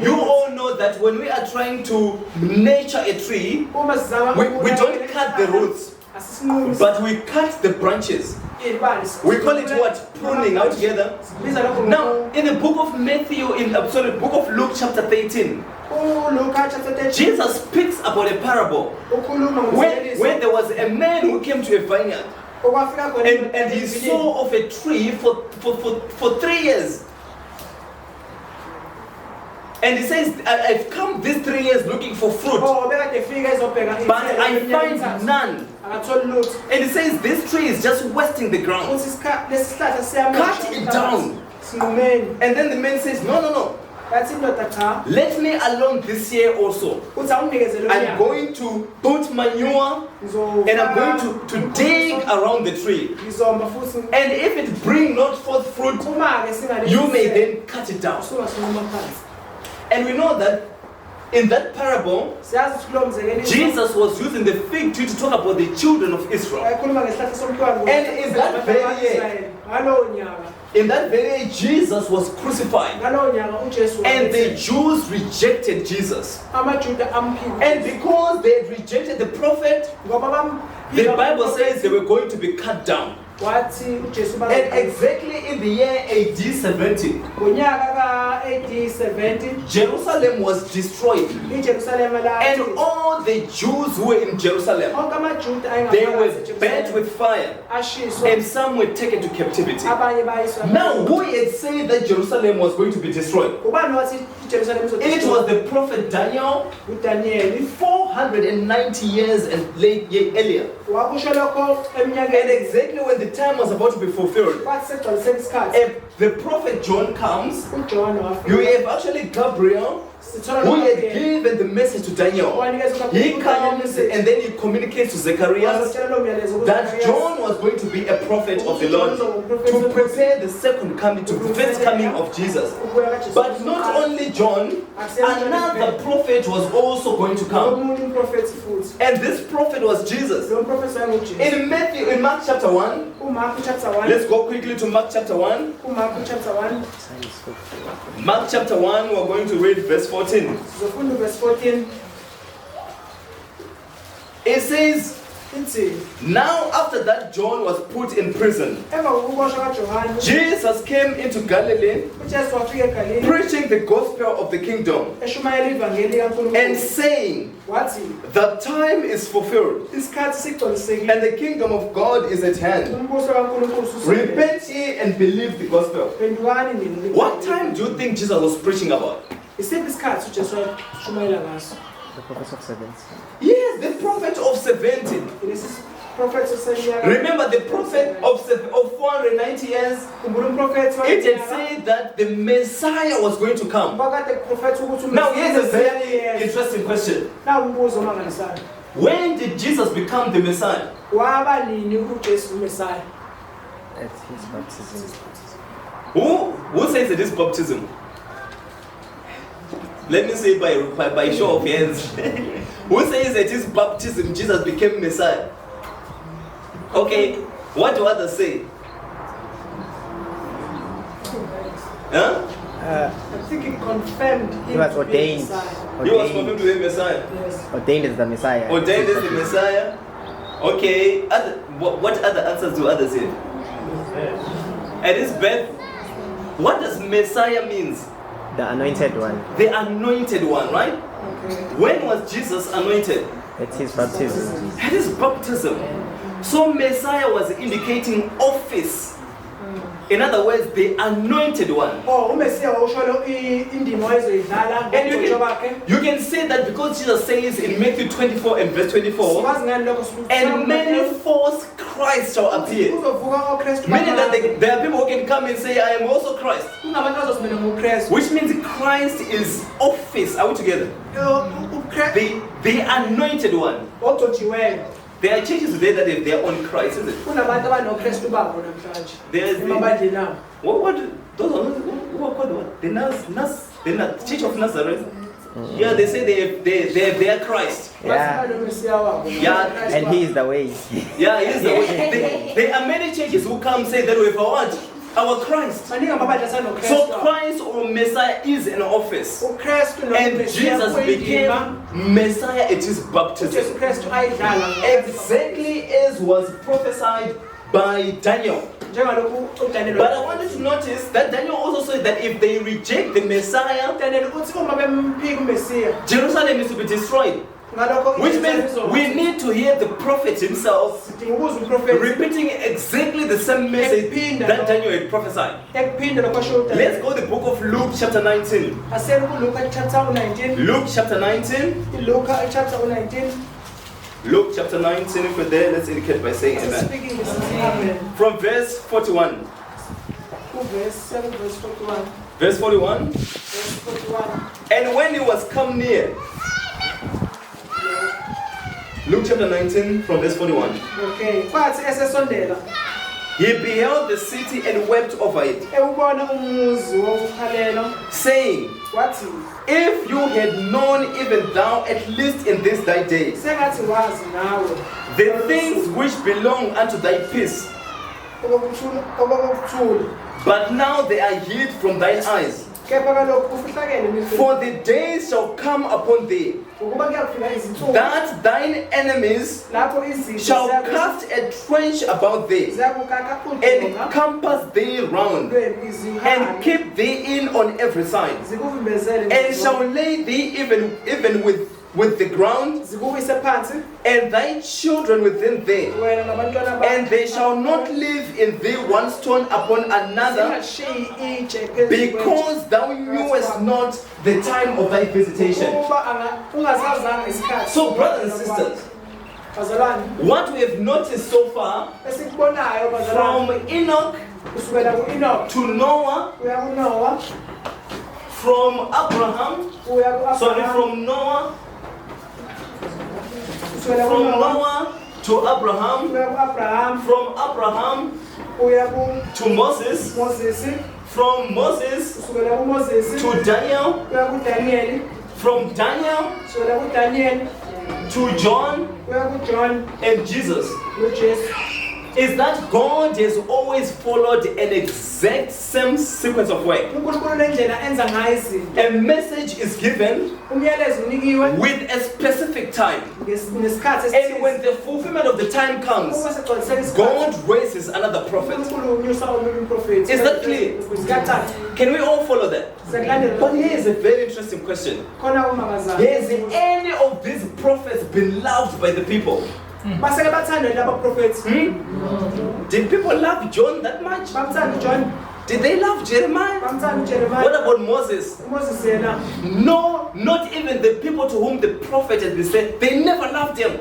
you all know that when we are trying to nurture a tree, we don't cut the roots, but we cut the branches. We call it what? Pruning out together. Now, in the book of Matthew, book of Luke chapter 13, Jesus speaks about a parable where there was a man who came to a vineyard and he saw of a tree for 3 years. And he says, I've come these 3 years looking for fruit, but I find none. And he says, this tree is just wasting the ground. Cut it down. And then the man says, no. Let me alone this year also. I'm going to put manure and I'm going to dig around the tree. And if it bring not forth fruit, you may then cut it down. And we know that in that parable, Jesus was using the fig tree to talk about the children of Israel. And in that very year, Jesus was crucified. And the Jews rejected Jesus. And because they rejected the prophet, the Bible says they were going to be cut down. And exactly in the year AD 70, Jerusalem was destroyed. And all the Jews who were in Jerusalem, they were burnt with fire. And some were taken to captivity. Now, who had said that Jerusalem was going to be destroyed? It was the prophet Daniel, 490 years and earlier. And exactly when the time was about to be fulfilled, the prophet John comes. You have actually Gabriel, who had given the message to Daniel. He comes and then he communicates to Zechariah that John was going to be a prophet of the Lord to prepare the second coming, to the first coming of Jesus. But not only John, another prophet was also going to come. And this prophet was Jesus. In Mark chapter 1, let's go quickly to Mark chapter 1. Mark chapter 1, we're going to read verse 14. It says, now after that John was put in prison, Jesus came into Galilee, preaching the gospel of the kingdom, and saying, the time is fulfilled, and the kingdom of God is at hand. Repent ye and believe the gospel. What time do you think Jesus was preaching about? The prophet of 70. Yes, the prophet of 70. Remember the prophet of 490 years? It had said that the Messiah was going to come. Now here's a very interesting question. When did Jesus become the Messiah? At his baptism. Who says it is baptism? Let me say by show of hands. Who says that his baptism Jesus became Messiah? Okay, what do others say? Huh? I think he confirmed him. He was ordained. He was confirmed to be Messiah. Yes. Ordained as the Messiah. Ordained as the Messiah. Okay. What other answers do others say? At his birth, what does Messiah means? The anointed one. The anointed one, right? Okay. When was Jesus anointed? At his baptism. At his baptism. So Messiah was indicating office. In other words, the anointed one. And you can say that because Jesus says in Matthew 24 and verse 24, and many false Christ shall appear. Meaning that there are people who can come and say, I am also Christ. Which means Christ is office. Are we together? The anointed one. There are churches today that have their own Christ, isn't it? There is what those are who are called what? The Church of Nazareth. Yeah, they say they are Christ. Yeah. Yeah, And he is the way. yeah, he's the way. There are many churches who come say that we have what? Our Christ. So Christ or Messiah is an office. And Jesus became Messiah at his baptism. Exactly as was prophesied by Daniel. But I want you to notice that Daniel also said that if they reject the Messiah, Jerusalem is to be destroyed. Which means we need to hear the prophet himself repeating exactly the same message that Daniel had prophesied. Let's go to the book of Luke chapter 19. Luke chapter 19. Luke chapter 19, if we're there, let's indicate by saying amen. From verse 41. Verse 41. And when he was come near, Luke chapter 19 from verse 41. Okay. He beheld the city and wept over it, saying, if you had known, even thou at least in this thy day, the things which belong unto thy peace, but now they are hid from thine eyes. For the days shall come upon thee, that thine enemies shall cast a trench about thee, and compass thee round, and keep thee in on every side, and shall lay thee even with the ground, and thy children within thee, and they shall not live in thee one stone upon another, because thou knewest not the time of thy visitation. So, brothers and sisters, what we have noticed so far, from Enoch to Noah, from Abraham, from Noah, from Noah to Abraham, from Abraham to Moses, from Moses to Daniel, from Daniel to John and Jesus, is that God has always followed an exact same sequence of work. A message is given with a specific time, and when the fulfillment of the time comes, God raises another prophet. Is that clear? Can we all follow that? But here is a very interesting question. Has any of these prophets been loved by the people? Did people love John that much? Did they love Jeremiah? What about Moses? No, not even the people to whom the prophet had been sent. They never loved him.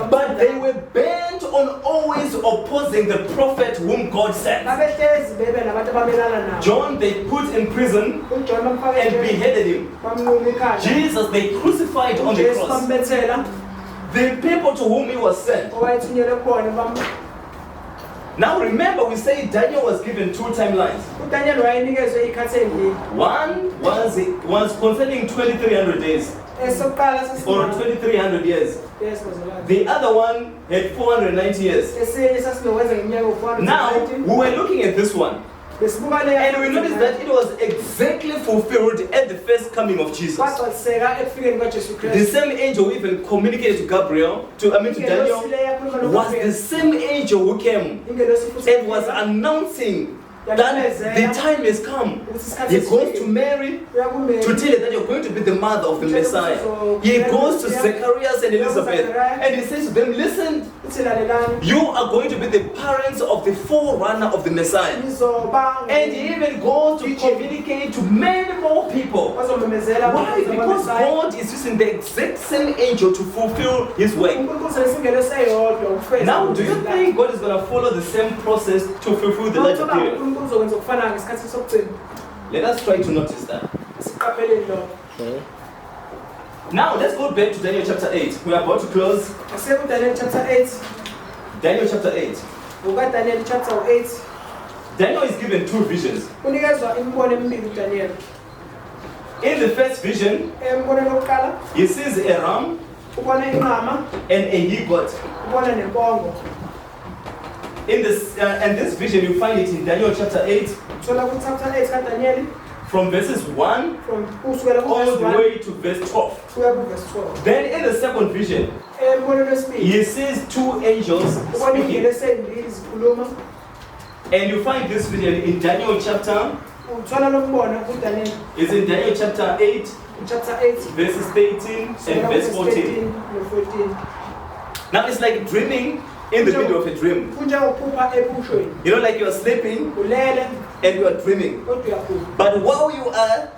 But they were bent on always opposing the prophet whom God sent. John they put in prison and beheaded him. Jesus they crucified on the cross. The people to whom he was sent. Now remember, we say Daniel was given two timelines. One was concerning 2,300 days or 2,300 years. The other one had 490 years. Now we were looking at this one, and we noticed that it was exactly fulfilled at the first coming of Jesus. The same angel who even communicated to Daniel, was the same angel who came and was announcing that the time has come. He goes to Mary to tell her that you're going to be the mother of the Messiah. He goes to Zacharias and Elizabeth and he says to them, listen, you are going to be the parents of the forerunner of the Messiah. And he even goes to communicate to many more people. Why? Because God is using the exact same angel to fulfill his work. Now, do you think God is going to follow the same process to fulfill the latter period? Let us try to notice that. Okay. Now, let's go back to Daniel chapter 8. We are about to close. Daniel chapter 8. Daniel chapter 8. Daniel chapter 8. Daniel is given two visions. In the first vision, he sees a ram and a he-goat. In this and this vision, you find it in Daniel chapter 8, from verses 1 all the way to verse 12. Then in the second vision, he sees two angels speaking. And you find this vision in Daniel chapter, it's in Daniel chapter 8, verses 13 and verse 14. Now it's like dreaming in the middle of a dream. You know, like you are sleeping and you are dreaming. But while you are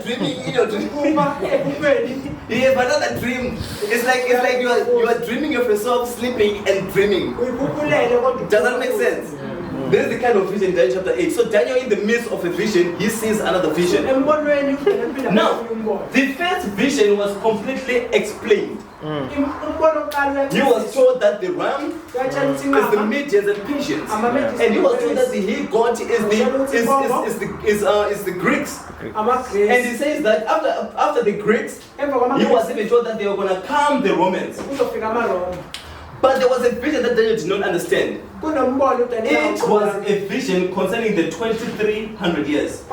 dreaming in your dream, you have another dream. It's like you are dreaming of yourself sleeping and dreaming. Does that make sense? This is the kind of vision in Daniel chapter 8. So Daniel, in the midst of a vision, he sees another vision. Now, the first vision was completely explained. He was told that the ram is the Medians and Persians, and he was told that the he-goat is the Greeks. And he says that after the Greeks, he was even told that they were going to calm the Romans. But there was a vision that Daniel did not understand. It was a vision concerning the 2300 years.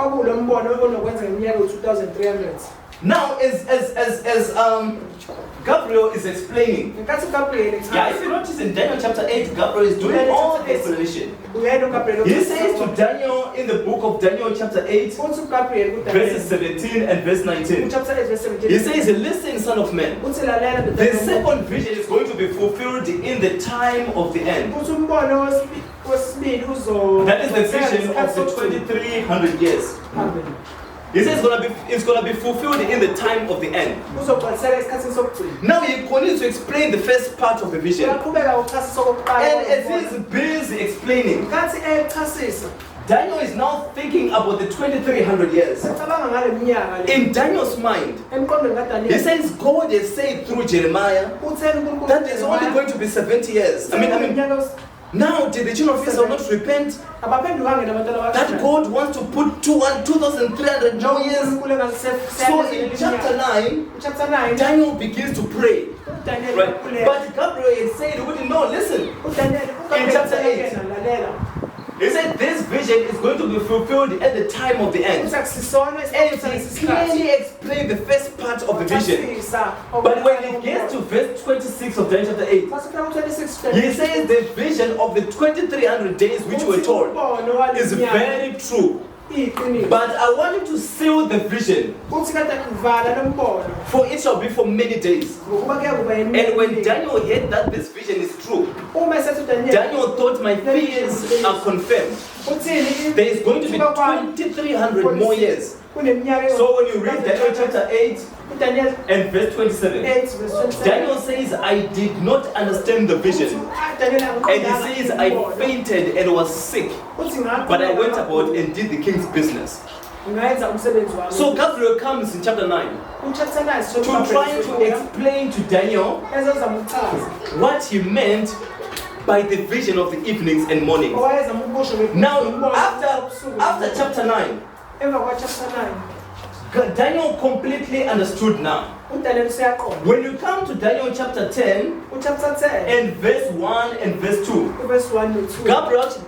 Now, as Gabriel is explaining, if you notice in Daniel chapter 8, Gabriel is doing all the explanation. He says to Daniel in the book of Daniel chapter 8, verses 17 and verse 19, he says, listen, son of man, the second vision is going to be fulfilled in the time of the end. That is the vision of the 2300 years. He says it's going to be fulfilled in the time of the end. Now he continues to explain the first part of the vision. And as he's busy explaining, Daniel is now thinking about the 2300 years. In Daniel's mind, he says God has said through Jeremiah that there's only going to be 70 years. Now, did the children of Israel not repent? That God wants to put 2,300 more years. So in chapter 9, Daniel begins to pray. Right? But Gabriel had said, no, listen. In chapter 8, he said this vision is going to be fulfilled at the time of the end. And he clearly explained the first part of the vision. But when it gets to verse 26 of Daniel chapter 8, he says the vision of the 2300 days which were told is very true. But I want you to seal the vision, for it shall be for many days. And when Daniel heard that this vision is true, Daniel thought my fears are confirmed. There is going to be 2,300 more years. So when you read Daniel chapter 8 and verse 27, Daniel says, I did not understand the vision. And he says, I fainted and was sick, but I went about and did the king's business. So Gabriel comes in chapter 9 to try to explain to Daniel what he meant by the vision of the evenings and mornings. Now, after chapter 9, Daniel completely understood now. When you come to Daniel chapter 10 and verse 1 and verse 2,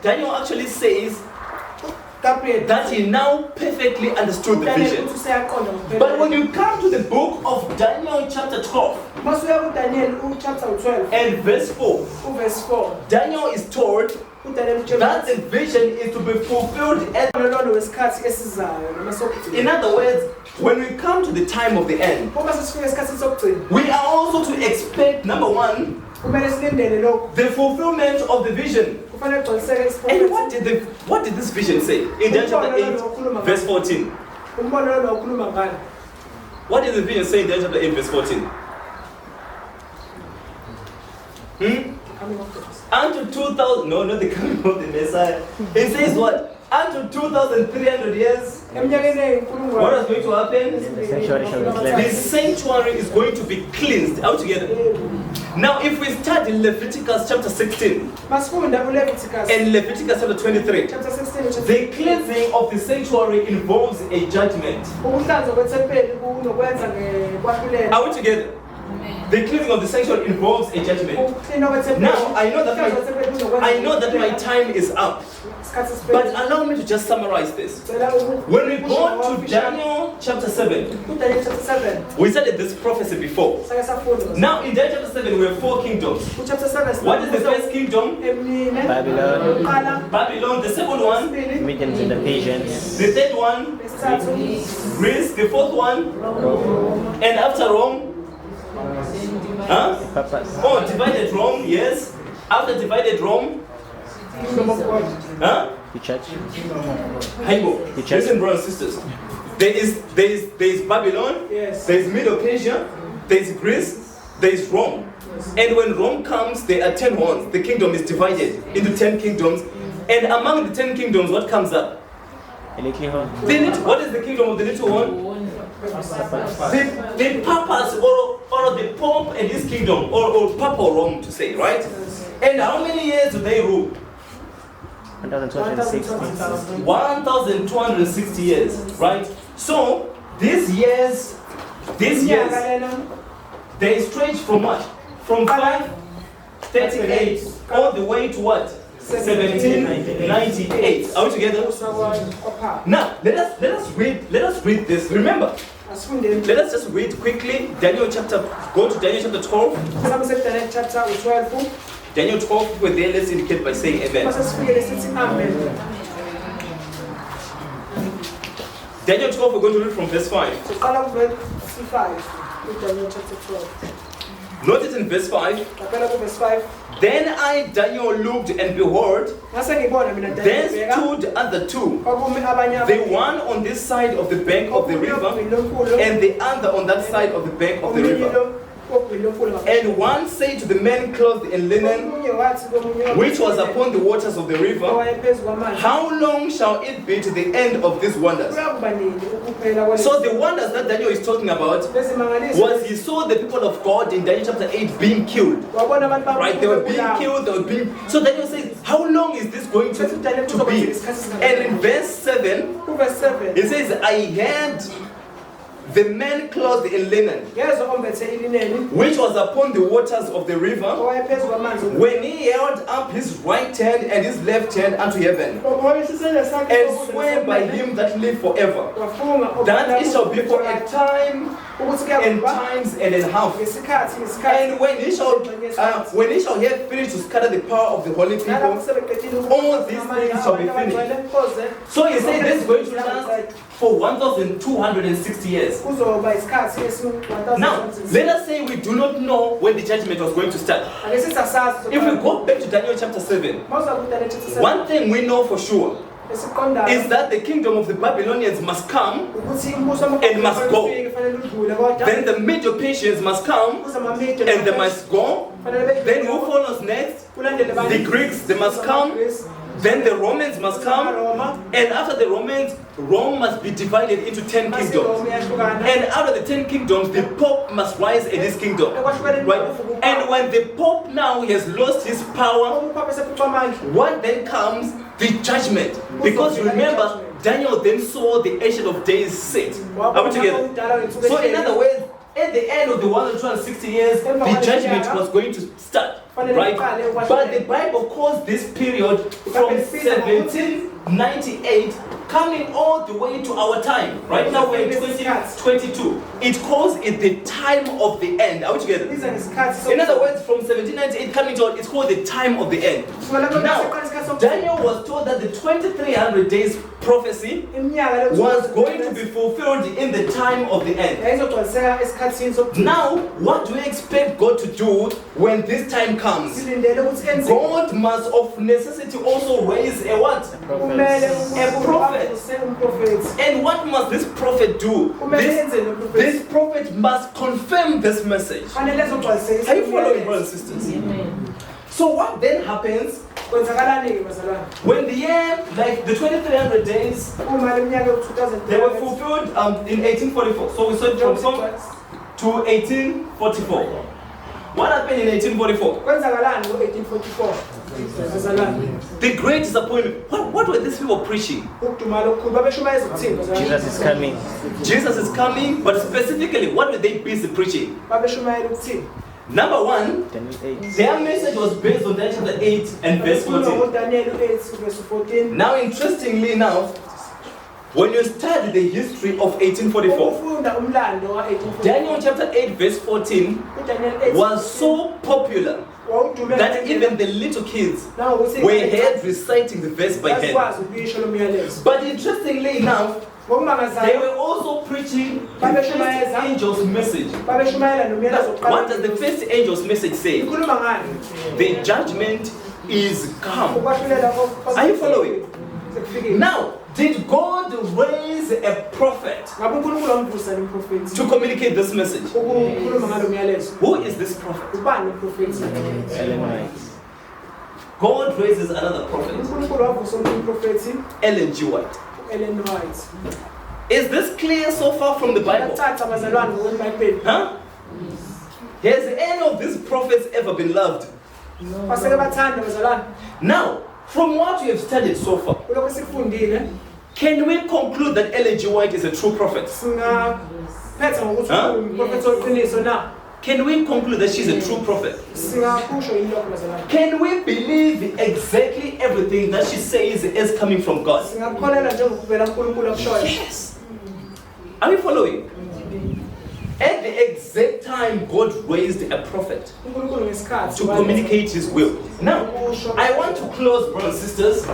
Daniel actually says that he now perfectly understood the vision. But when you come to the book of Daniel chapter 12 and verse 4, Daniel is told that the vision is to be fulfilled at. In other words, when we come to the time of the end, we are also to expect, number one, the fulfillment of the vision. And what did this vision say? In Daniel chapter 8, verse 14. What did the vision say in Daniel chapter 8, verse 14? Unto 2,000, no, not the coming of the Messiah. It says what? Unto 2,300 years. What is going to happen? The sanctuary is going to be cleansed altogether. Now, if we study Leviticus chapter 16 Masifunda uLeviticus and Leviticus chapter 23, chapter 16 the cleansing of the sanctuary involves a judgment. ukuhlanzwa kwethempeli kunokwenza ngekwahlulelwa. Are we together? The cleansing of the sanctuary involves a judgment. Ukuqina kwethempeli. Now, I know that my time is up. But allow me to just summarize this. When we go to Daniel chapter 7, we studied this prophecy before. Now in Daniel chapter 7, we have 4 kingdoms. What is the first kingdom? Babylon, Babylon. The second one? Medians and the Persians, The third one? Greece. The fourth one? Rome, And after Rome? Huh? Papas, Oh, divided Rome, yes. After divided Rome? Huh? the church, Hang The church. Listen, brothers and sisters. There is Babylon, Yes. there is Middle Persia, there is Greece, there is Rome. And when Rome comes, there are 10 horns. The kingdom is divided into 10 kingdoms. And among the 10 kingdoms, what comes up? a little horn, What is the kingdom of the little one? The papas or the Pope and his kingdom, or Papa Rome to say, right? And how many years do they rule? 1260. 1,260 years, right? So these years, they stretch from what? From 538 all the way to what? 1798. Are we together? Now let us read this. Remember, let us just read quickly. Go to Daniel chapter 12. Daniel 12, we're there, let's indicate by saying amen. Daniel 12, we're going to read from verse 5. Notice in verse 5. Then I, Daniel, looked, and behold, there stood other two, the one on this side of the bank of the river, and the other on that side of the bank of the river. And one said to the man clothed in linen, which was upon the waters of the river, how long shall it be to the end of these wonders? So the wonders that Daniel is talking about was he saw the people of God in Daniel chapter 8 being killed. Right? They were being killed, So Daniel says, how long is this going to be? And in verse 7, it says, I heard the man clothed in linen, which was upon the waters of the river, when he held up his right hand and his left hand unto heaven, and swore by him that lived forever, that it shall be for a time and times and a half. And when he shall have finished to scatter the power of the holy people, all these things shall be finished. So he said this is going to last for 1,260 years. Now, let us say we do not know when the judgment was going to start. If we go back to Daniel chapter 7, one thing we know for sure is that the kingdom of the Babylonians must come and must go. Then the Middle Persians must come and they must go. Then who follows next? The Greeks, they must come. Then the Romans must come, and after the Romans, Rome must be divided into 10 kingdoms. And out of the 10 kingdoms, the Pope must rise in his kingdom. Right? And when the Pope now has lost his power, what then comes? The judgment. Because remember, Daniel then saw the Ancient of Days sit. Are we together? So in other words, at the end of the 160 years, the judgment was going to start. Right? But the Bible calls this period from 1798 coming all the way to our time. Right now we're in 2022. It calls it the time of the end. Are we together? In other words, from 1798 coming to it's called the time of the end. Now, Daniel was told that the 2300 days prophecy was going to be fulfilled in the time of the end. Now, what do we expect God to do when this time comes? God must of necessity also raise a what? A prophet. And what must this prophet do? This prophet must confirm this message. Are you following, brothers and sisters? So what then happens when the year, like the 2300 days, they were fulfilled in 1844. So we saw it from to 1844. What happened in 1844? Kwenzakalani ngo-1844? Bazalwane. The great disappointment. What were these people preaching? Ukudumala okukhulu babeshumayeza ukuthini bazalwane? Jesus is coming. Jesus is coming, but specifically, what were they busy preaching? Babeshumayela ukuthini? Number one, Daniel 8. their message was based on Daniel chapter 8 and verse Babekhuluma 14. ngoDaniel 8 verse 14. Now, interestingly enough, when you study the history of 1844, Ukufunda umlando wa-1844. Daniel chapter 8 verse 14 uDaniel 8 was so popular wawudume that even the little kids were heard reciting the verse by hand. bakwazi ukuyisho lo myalezo. But interestingly enough, they Ngokumangazayo were also preaching the first angel's message. babeshumayela nomyalezo What does the first angel's message say? ikhuluma ngani? The judgment is come. Ukwahlulela Are you following? Sekufikile. Now, did God raise a prophet Ngabe uNkulunkulu wamvusa lo mprofethi to communicate this message? ukukhuluma ngalo myalezo. Who is this prophet? Ubani uprofethi? Ellen White. God raises another prophet, uNkulunkulu wavusa omunye umprofethi Ellen G. White. Ellen White. Is this clear so far from the Bible? Bathatha abazalwane ngokweBhayibheli. Huh? Has any of these prophets ever been loved? Baseke bathanda abazalwane. Now, from what we have studied so far, Kulokho sikufundile can we conclude that Ellen G. White is a true prophet? singaphetha ngokuthi Huh? umprofethi oqiniso na. Can we conclude that she's a true prophet? Singakusho yilokho bazalwane. Can we believe exactly everything that she says is coming from God? Singakholelwa njengokuvela uNkulunkulu akushoyo. Yes. Are you following? At the exact time, God raised a prophet uNkulunkulu ngesikhathi to communicate His will. Now, I want to close, brothers and sisters,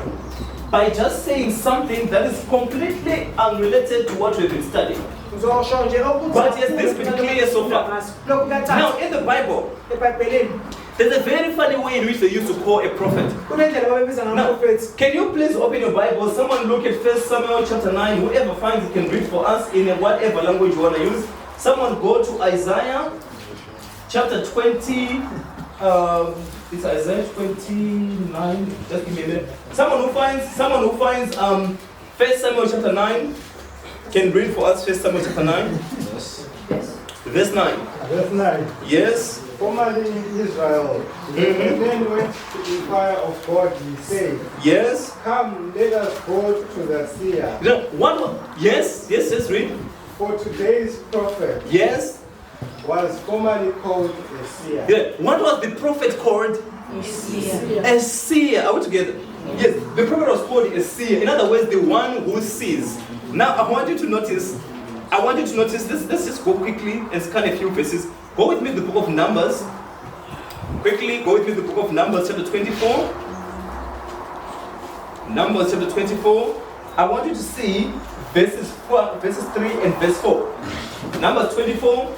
by just saying something that is completely unrelated to what we've been studying. Ngizosho nje ukuthi But has this been clear so far? Lokhu kuyathatha Now, in the Bible, eBhayibhelini there's a very funny way in which they used to call a prophet. kunendlela ababebiza Now, ngamaprofethi. can you please open your Bible? Someone look at 1 Samuel chapter 9. Whoever finds it can read for us in whatever language you want to use. Someone go to Isaiah chapter 20. It's Isaiah 29. Just give me a minute. Someone who finds 1 Samuel chapter 9 can read for us 1 Samuel chapter 9. Yes. Verse 9. Verse 9. Yes. Formerly in Israel, the men went to inquire of God, he said, Yes. come, let us go to the seer. You know, what? Yes. Read. For today's prophet Yes. was formerly called a seer. Yeah. What was the prophet called? A seer. Are we together? Yes. The prophet was called a seer. In other words, the one who sees. Now, I want you to notice. This. Let's just go quickly and scan a few verses. Go with me to the book of Numbers. Quickly, go with me to the book of Numbers, chapter 24. Numbers, chapter 24. I want you to see verses 3 and verse 4. Numbers 24.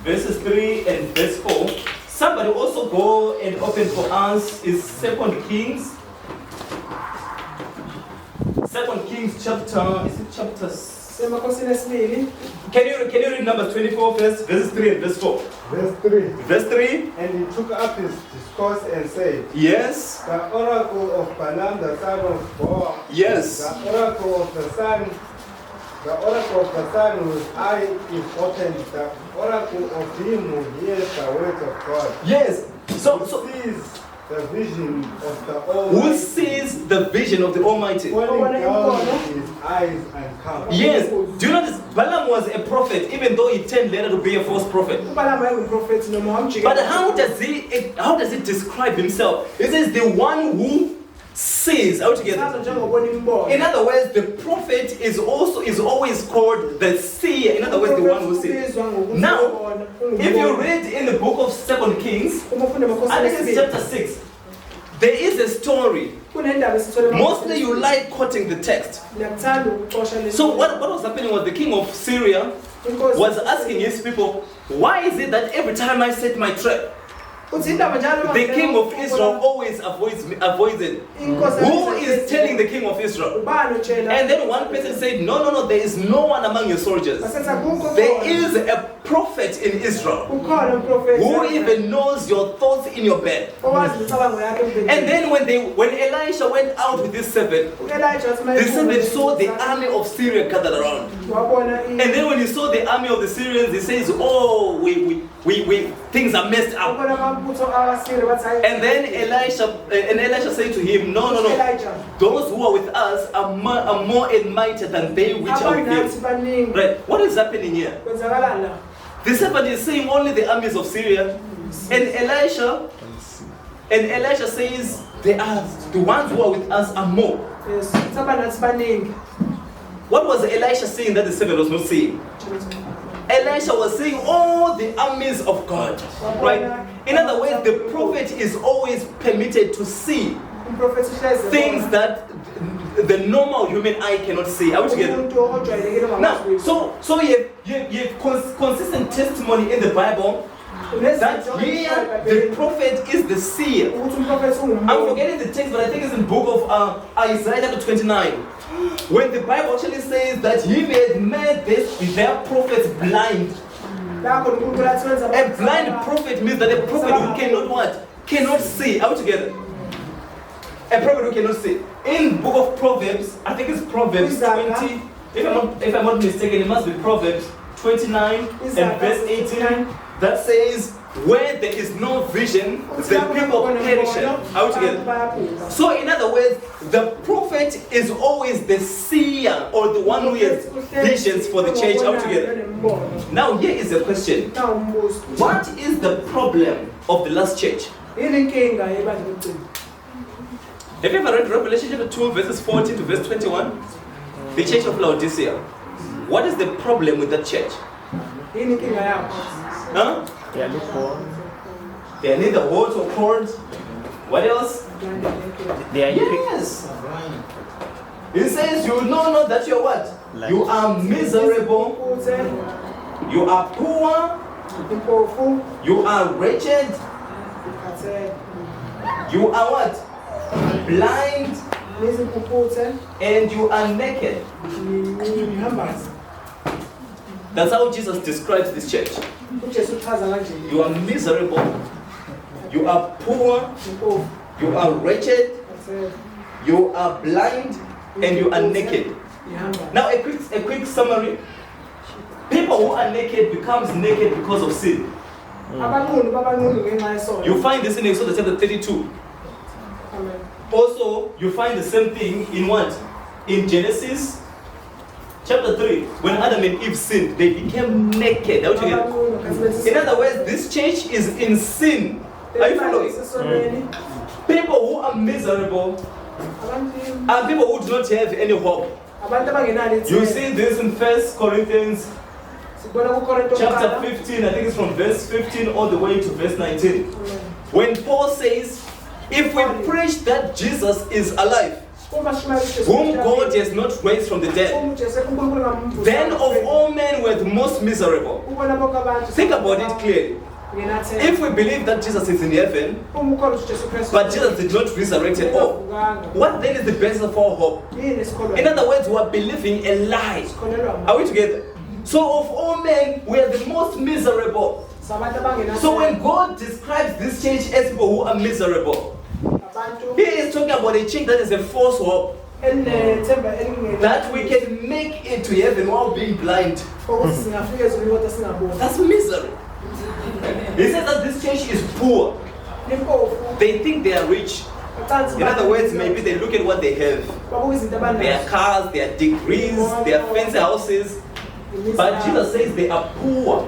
Verses 3 and verse 4. Somebody also go and open for us is 2 Kings. 2 Kings chapter, is it chapter? Semakhosini esibili. Can you read Numbers 24 verses 3 and verse 4? Verse 3. Verse 3. And he took up his discourse and said, Yes. the oracle of Balaam the son of Beor, Yes. the oracle of the sun whose eye is opened, the oracle of him who hears the words of God. Yes. So sees the vision of the who Almighty, sees the vision of the Almighty? falling down with his eyes and come. Yes. Do you notice Balaam was a prophet, even though he turned later to be a false prophet. uBalaam wayengumprofethi noma wamjikela. But how does he describe himself? He says the one who sees. Out together. Chaza njengobona imbono. In other words, the prophet is always called the seer. In other words, the one who sees. Now, if you read in the book of 2 Kings, I think it's chapter 6, there is a story. Mostly you like quoting the text. So what was happening was the king of Syria was asking his people, why is it that every time I set my trap, The king of Israel always avoids it. Who is telling the king of Israel? And then one person said, no, there is no one among your soldiers. There is a prophet in Israel who even knows your thoughts in your bed. And then when Elisha went out with this servant, the servant saw the army of Syria gathered around. And then when he saw the army of the Syrians, he says, oh, we things are messed up. And then Elisha said to him, no, those who are with us are more and mightier than they which are with them. Right? What is happening here? The servant is saying only the armies of Syria, and Elisha says the ones who are with us are more. What was Elisha saying that the servant was not saying? Elisha was saying all the armies of God, right? In other words, the prophet is always permitted to see things that the normal human eye cannot see. Are we together? Now, so you have consistent testimony in the Bible that here the prophet is the seer. I'm forgetting the text, but I think it's in the book of Isaiah chapter 29. When the Bible actually says that he had made their prophets blind. A blind prophet means that a prophet who cannot what? Cannot see. Are we together? A prophet who cannot see. In the book of Proverbs, I think it's Proverbs 20. If I'm not mistaken, it must be Proverbs 29 and verse 18. That says, where there is no vision, the people perish. Are we together? So in other words, the prophet is always the seer or the one who has visions for the church. Are we together? Now here is the question. What is the problem of the last church? Have you ever read Revelation chapter 2 verses 14 to verse 21? The church of Laodicea. What is the problem with that church? Huh? They are lukewarm. They are neither hot or cold. What else? They are yes. It says you know that you're what? Like you are miserable. You are poor. You are wretched. You are what? Blind. And you are naked. That's how Jesus describes this church. You are miserable. You are poor. You are wretched. You are blind. And you are naked. Now a quick summary. People who are naked becomes naked because of sin. You find this in Exodus chapter 32. Also, you find the same thing in what? In Genesis chapter 3. When Adam and Eve sinned, they became naked. Are you together? In other words, this church is in sin. Are you following? People who are miserable are people who do not have any hope. You see this in 1 Corinthians chapter 15. I think it's from verse 15 all the way to verse 19. When Paul says, if we preach that Jesus is alive, whom God has not raised from the dead, then of all men we're the most miserable. Think about it clearly. If we believe that Jesus is in heaven, but Jesus did not resurrect at all, what then is the basis of our hope? In other words, we are believing a lie. Are we together? So of all men, we are the most miserable. So when God describes this church as people who are miserable, He is talking about a church that is a false hope. That we can make it to heaven while being blind. That's misery. He says that this church is poor. They think they are rich. In other words, maybe they look at what they have. Their cars, their degrees, their fancy houses. But Jesus says they are poor.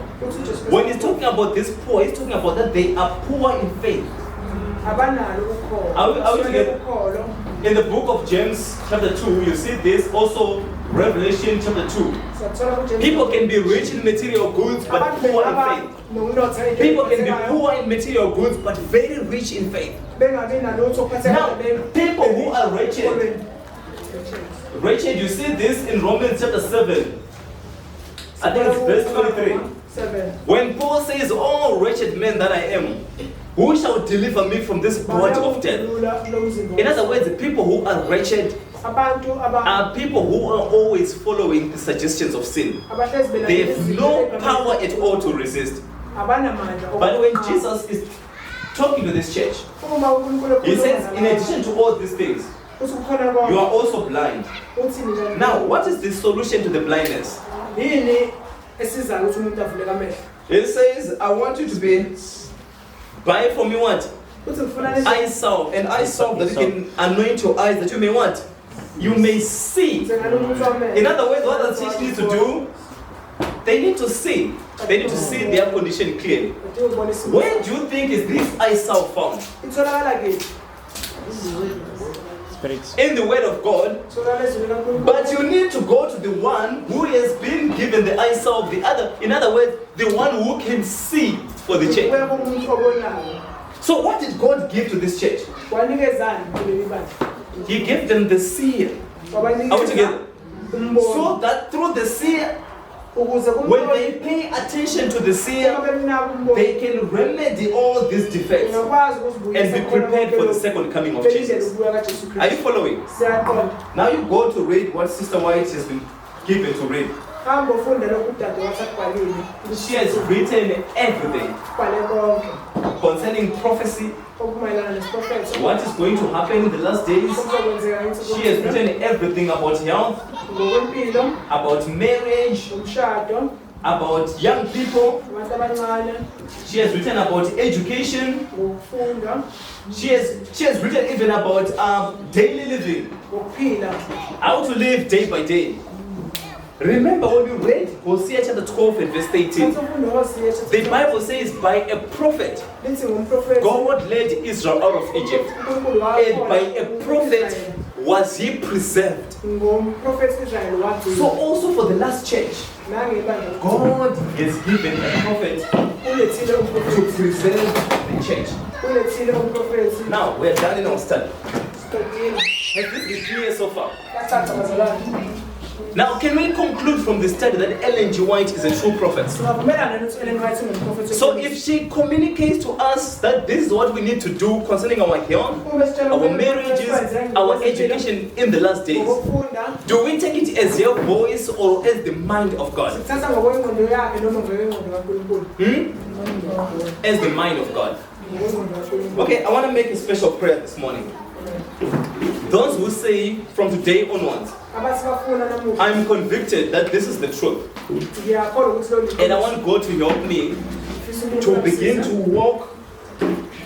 When he's talking about this poor, he's talking about that they are poor in faith. Are we together? In the book of James chapter 2, you see this. Also Revelation chapter 2. People can be rich in material goods but poor in faith. People can be poor in material goods but very rich in faith. Now, people who are wretched, you see this in Romans chapter 7. I think it's verse 23. When Paul says, oh wretched man that I am, Who shall deliver me from this body of death? In other words, the people who are wretched are people who are always following the suggestions of sin. They have no power at all to resist. But when Jesus is talking to this church, he says, in addition to all these things, you are also blind. Now, what is the solution to the blindness? It says, I want you to be, buy for me what? Eye salve. And eye salve that you can anoint your eyes that you may what? You may see. In other words, what the church needs to do, they need to see. They need to see their condition clearly. Where do you think is this eye salve found? In the word of God. But you need to go to the one who has been given the eye salve, the other, in other words, the one who can see for the church. So what did God give to this church? He gave them the seer. Are we together? So that through the seer, when they pay attention to the seer, they can remedy all these defects and be prepared for the second coming of Jesus. Are you following? Now you go to read what Sister White has been given to read. She has written everything concerning prophecy, what is going to happen in the last days. She has written everything about health, about marriage, about young people. She has written about education. She has written even about daily living, how to live day by day. Remember when you read Hosea chapter 12 and verse 18, the Bible says by a prophet God led Israel out of Egypt, and by a prophet was he preserved. So also for the last church, God has given a prophet to preserve the church. Now we are done in our study. Has this been clear so far? Now, can we conclude from the study that Ellen G. White is a true prophet? So if she communicates to us that this is what we need to do concerning our health, our marriages, our education in the last days, do we take it as her voice or as the mind of God? As the mind of God. Okay, I want to make a special prayer this morning. Those who say from today onwards, I'm convicted that this is the truth, and I want God to help me to begin to walk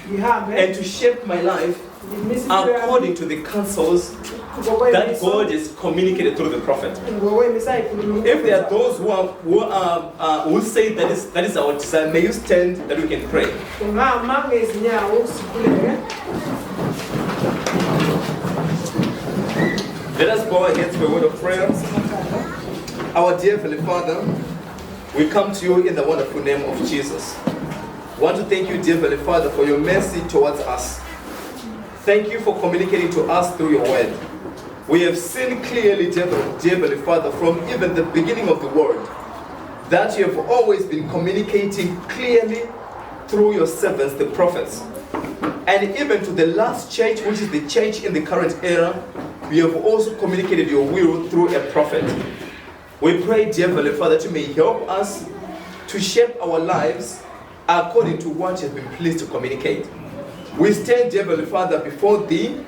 and to shape my life according to the counsels that God has communicated through the prophet. If there are those who say that is our desire, may you stand that we can pray. Let us bow our heads for a word of prayer. Our dear Heavenly Father, we come to you in the wonderful name of Jesus. We want to thank you, dear Heavenly Father, for your mercy towards us. Thank you for communicating to us through your word. We have seen clearly, dear Heavenly Father, from even the beginning of the world, that you have always been communicating clearly through your servants, the prophets. And even to the last church, which is the church in the current era, you have also communicated your will through a prophet. We pray, dear Heavenly Father, that you may help us to shape our lives according to what you have been pleased to communicate. We stand, dear Heavenly Father, before thee,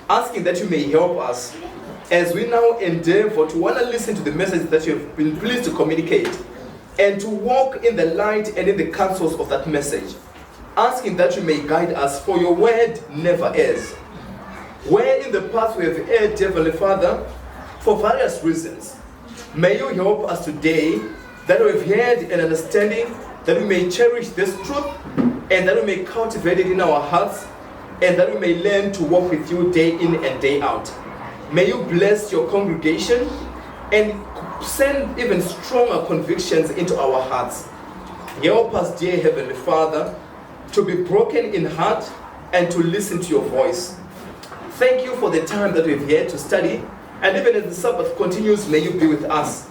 asking that you may help us as we now endeavor to want to listen to the message that you have been pleased to communicate and to walk in the light and in the counsels of that message, asking that you may guide us, for your word never errs. Where in the past we have erred, dear Heavenly Father, for various reasons, may you help us today that we have heard an understanding, that we may cherish this truth and that we may cultivate it in our hearts, and that we may learn to walk with you day in and day out. May you bless your congregation and send even stronger convictions into our hearts. Help us, dear Heavenly Father, to be broken in heart and to listen to your voice. Thank you for the time that we've had to study, and even as the Sabbath continues, may you be with us.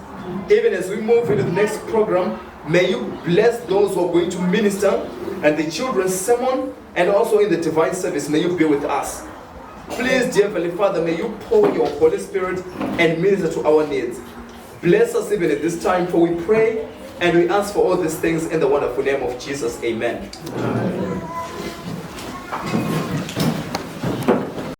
Even as we move into the next program, may you bless those who are going to minister and the children's sermon, and also in the divine service, may you be with us. Please, dear Heavenly Father, may you pour your Holy Spirit and minister to our needs. Bless us even at this time, for we pray and we ask for all these things in the wonderful name of Jesus. Amen.